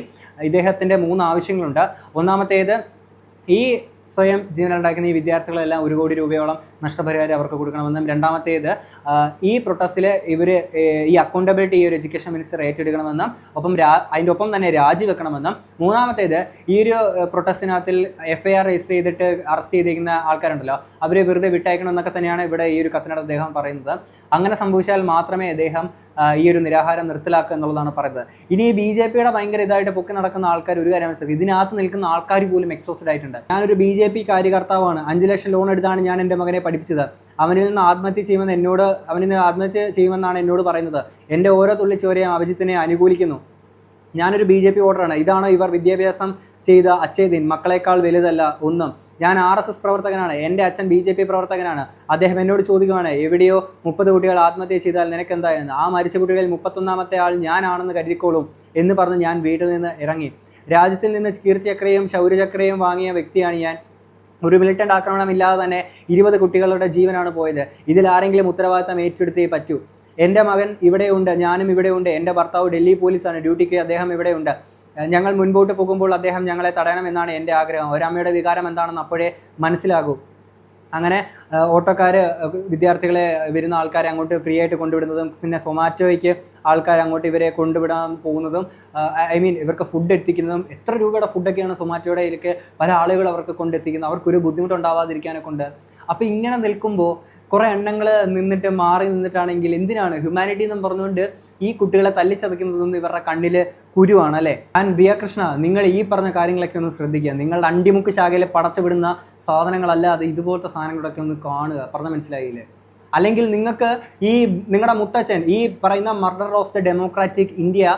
ഇദ്ദേഹത്തിൻ്റെ 3 ആവശ്യങ്ങളുണ്ട്. ഒന്നാമത്തേത്, ഈ സ്വയം ജീവനുണ്ടാക്കുന്ന ഈ വിദ്യാർത്ഥികളെല്ലാം 1 കോടി രൂപയോളം നഷ്ടപരിഹാരം അവർക്ക് കൊടുക്കണമെന്നും, രണ്ടാമത്തേത് ഈ പ്രൊട്ടസ്റ്റിൽ ഇവർ ഈ അക്കൗണ്ടബിലിറ്റി ഈ ഒരു എഡ്യൂക്കേഷൻ മിനിസ്റ്റർ ഏറ്റെടുക്കണമെന്നും, അതിൻ്റെ ഒപ്പം തന്നെ രാജിവെക്കണമെന്നും, മൂന്നാമത്തേത് ഈ ഒരു പ്രൊട്ടസ്റ്റിനകത്തിൽ FIR രജിസ്റ്റർ ചെയ്തിട്ട് അറസ്റ്റ് ചെയ്തിരിക്കുന്ന ആൾക്കാരുണ്ടല്ലോ അവരെ വെറുതെ വിട്ടയക്കണമെന്നൊക്കെ തന്നെയാണ് ഇവിടെ ഈ ഒരു കത്തിനകത്ത് അദ്ദേഹം പറയുന്നത്. അങ്ങനെ സംഭവിച്ചാൽ മാത്രമേ അദ്ദേഹം ഈ ഒരു നിരാഹാരം നിർത്തലാക്കുക എന്നുള്ളതാണ് പറയുന്നത്. ഇനി BJPയുടെ ഭയങ്കര ഇതായിട്ട് പൊക്കി നടക്കുന്ന ആൾക്കാർ ഒരു കാര്യം മനസ്സിലാക്കി, ഇതിനകത്ത് നിൽക്കുന്ന ആൾക്കാർ പോലും എക്സോസ്റ്റഡ് ആയിട്ടുണ്ട്. ഞാനൊരു BJP കാര്യകർത്താവാണ്. 5 ലക്ഷം ലോൺ എടുത്താണ് ഞാൻ എൻ്റെ മകനെ പഠിപ്പിച്ചത്. അവനിൽ നിന്ന് ആത്മഹത്യ ചെയ്യുമെന്നാണ് എന്നോട് പറയുന്നത്. എൻ്റെ ഓരോ തുള്ളി ചോരയും അഭിജിത്തിനെ അനുകൂലിക്കുന്നു. ഞാനൊരു BJP വോട്ടറാണ്. ഇതാണോ ഇവർ വിദ്യാഭ്യാസം ചെയ്ത അച്ഛേദിൻ? മക്കളെക്കാൾ വലുതല്ല ഒന്നും. ഞാൻ RSS പ്രവർത്തകനാണ്. എൻ്റെ അച്ഛൻ BJP പ്രവർത്തകനാണ്. അദ്ദേഹം എന്നോട് ചോദിക്കുകയാണ്, എവിടെയോ 30 കുട്ടികൾ ആത്മഹത്യ ചെയ്താൽ നിനക്കെന്തായെന്ന്. ആ മരിച്ച കുട്ടികളിൽ 31ാമത്തെ ആൾ ഞാനാണെന്ന് കരുതിക്കോളും എന്ന് പറഞ്ഞ് ഞാൻ വീട്ടിൽ നിന്ന് ഇറങ്ങി. രാജ്യത്തിൽ നിന്ന് കീർത്തിചക്രയും ശൗര്യചക്രയും വാങ്ങിയ വ്യക്തിയാണ് ഞാൻ. ഒരു മിലിറ്റന്റ് ആക്രമണമില്ലാതെ തന്നെ 20 കുട്ടികളുടെ ജീവനാണ് പോയത്. ഇതിൽ ആരെങ്കിലും ഉത്തരവാദിത്തം ഏറ്റെടുത്തേ പറ്റൂ. എൻ്റെ മകൻ ഇവിടെയുണ്ട്, ഞാനും ഇവിടെയുണ്ട്. എൻ്റെ ഭർത്താവ് ഡൽഹി പോലീസാണ്, ഡ്യൂട്ടിക്ക് അദ്ദേഹം ഇവിടെയുണ്ട്. ഞങ്ങൾ മുൻപോട്ട് പോകുമ്പോൾ അദ്ദേഹം ഞങ്ങളെ തടയണമെന്നാണ് എൻ്റെ ആഗ്രഹം. ഒരമ്മയുടെ വികാരം എന്താണെന്ന് അപ്പോഴേ മനസ്സിലാകൂ. അങ്ങനെ ഓട്ടോക്കാർ വിദ്യാർത്ഥികളെ വരുന്ന ആൾക്കാരെ അങ്ങോട്ട് ഫ്രീ ആയിട്ട് കൊണ്ടുവിടുന്നതും, പിന്നെ സൊമാറ്റോയ്ക്ക് ആൾക്കാർ അങ്ങോട്ട് ഇവരെ കൊണ്ടുവിടാൻ പോകുന്നതും, ഇവർക്ക് ഫുഡ് എത്തിക്കുന്നതും. എത്ര രൂപയുടെ ഫുഡൊക്കെയാണ് സൊമാറ്റോയുടെ ഇതിലേക്ക് പല ആളുകൾ അവർക്ക് കൊണ്ടെത്തിക്കുന്നത്, അവർക്കൊരു ബുദ്ധിമുട്ടുണ്ടാവാതിരിക്കാനെ കൊണ്ട്. അപ്പോൾ ഇങ്ങനെ നിൽക്കുമ്പോൾ കുറേ എണ്ണങ്ങൾ മാറി നിന്നിട്ടാണെങ്കിൽ എന്തിനാണ് ഹ്യൂമാനിറ്റി എന്നും പറഞ്ഞുകൊണ്ട് ഈ കുട്ടികളെ തല്ലിച്ചതയ്ക്കുന്നതൊന്നും ഇവരുടെ കണ്ണിൽ കുരുവാണ് അല്ലേ? ദിയാകൃഷ്ണ, നിങ്ങൾ ഈ പറഞ്ഞ കാര്യങ്ങളൊക്കെ ഒന്ന് ശ്രദ്ധിക്കുക. നിങ്ങളുടെ അണ്ടിമുക്ക് ശാഖയിൽ പടച്ചുവിടുന്ന സാധനങ്ങളല്ലാതെ ഇതുപോലത്തെ സാധനങ്ങളൊക്കെ ഒന്ന് കാണുക. പറഞ്ഞ മനസ്സിലായില്ലേ? അല്ലെങ്കിൽ നിങ്ങൾക്ക് നിങ്ങളുടെ മുത്തച്ഛൻ ഈ പറയുന്ന murder of the democratic India,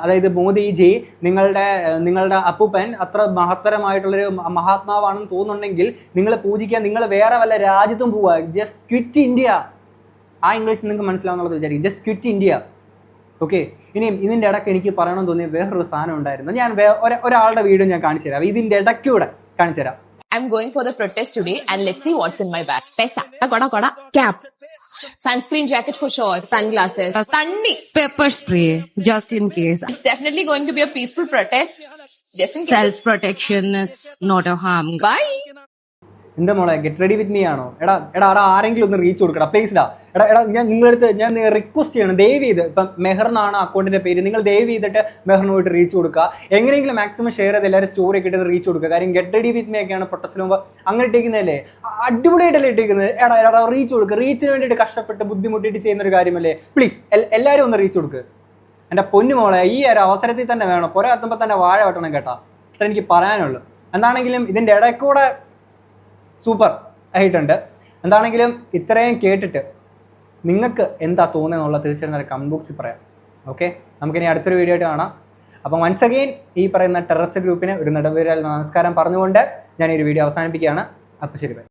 അതായത് മോദിജി, നിങ്ങളുടെ അപ്പൂപ്പൻ അത്ര മഹത്തരമായിട്ടുള്ളൊരു മഹാത്മാവാണെന്ന് തോന്നുന്നുണ്ടെങ്കിൽ നിങ്ങൾ പൂജിക്കുക. നിങ്ങൾ വേറെ വല്ല രാജ്യത്തും പോവുക. Just quit India. ആ ഇംഗ്ലീഷ് നിങ്ങൾക്ക് മനസ്സിലാവുന്നുള്ളത് വിചാരിക്കും. Just quit India. ഓക്കെ. ഇനിയും ഇതിൻ്റെ ഇടയ്ക്ക് എനിക്ക് പറയണമെന്ന് തോന്നിയ വേറൊരു സാധനം ഉണ്ടായിരുന്നു. ഞാൻ ഒരാളുടെ വീഡിയോ ഞാൻ കാണിച്ചു തരാം. ഇതിൻ്റെ ഇടയ്ക്കൂടെ കാണിച്ചു തരാം. I'm going for the protest today and let's see what's in my bag. Pesa, koda, cap, sunscreen jacket for sure, sunglasses, tanni, pepper spray, just in case. It's definitely going to be a peaceful protest. Just in case. Self-protection is not a harm. Bye. എന്താ മോളെ, get ready with me ആണോ? എടാ ആരെങ്കിലും ഒന്ന് reach കൊടുക്കടാ പ്ലീസ്ഡാ. എടാ ഞാൻ request ചെയ്യണം, ദയവ് ചെയ്ത്. ഇപ്പം മെഹറിനാണ് അക്കൗണ്ടിൻ്റെ പേര്, നിങ്ങൾ ദയവ് ചെയ്തിട്ട് മെഹറിന് പോയിട്ട് റീച്ച് കൊടുക്കുക. എങ്ങനെയെങ്കിലും മാക്സിമം ഷെയർ ചെയ്ത് എല്ലാവരും സ്റ്റോറി ഒക്കെ ഇട്ട് റീച്ച് കൊടുക്കുക. കാര്യം ഗെറ്റ് റെഡി വിത്ത് മീ ഒക്കെയാണ് പ്രൊട്ടസ്റ്റിന് മുമ്പ് അങ്ങനെ ഇട്ടേക്കുന്നതല്ലേ, അടിപൊളിയായിട്ടല്ലേ ഇട്ടേക്കുന്നത്. എടാ റീച്ച് കൊടുക്കുക. റീച്ചിന് വേണ്ടിയിട്ട് കഷ്ടപ്പെട്ട് ബുദ്ധിമുട്ടിയിട്ട് ചെയ്യുന്നൊരു കാര്യമല്ലേ. പ്ലീസ് എല്ലാവരും ഒന്ന് റീച്ച് കൊടുക്കുക. എൻ്റെ പൊന്നു മോളെ, ഈ ഒരു അവസരത്തിൽ തന്നെ വേണം. പുറ എത്തുമ്പോൾ തന്നെ വാഴ വെട്ടണം കേട്ടോ. അത്ര എനിക്ക് പറയാനുള്ളൂ. എന്താണെങ്കിലും ഇതിൻ്റെ ഇടയ്ക്കൂടെ സൂപ്പർ ആയിട്ടുണ്ട്. എന്താണെങ്കിലും ഇത്രയും കേട്ടിട്ട് നിങ്ങൾക്ക് എന്താ തോന്നുന്നത് തീർച്ചയായിട്ടും കമന്റ് ബോക്സിൽ പറയാം. ഓക്കെ, നമുക്കിനി അടുത്തൊരു വീഡിയോ ആയിട്ട് കാണാം. അപ്പം വൺസ് അഗെയിൻ ഈ പറയുന്ന ടെററിസ്റ്റ് ഗ്രൂപ്പിന് ഒരു നടുവിരൽ നമസ്കാരം പറഞ്ഞുകൊണ്ട് ഞാൻ ഈ ഒരു വീഡിയോ അവസാനിപ്പിക്കുകയാണ്. അപ്പോൾ ശരി, ബൈ.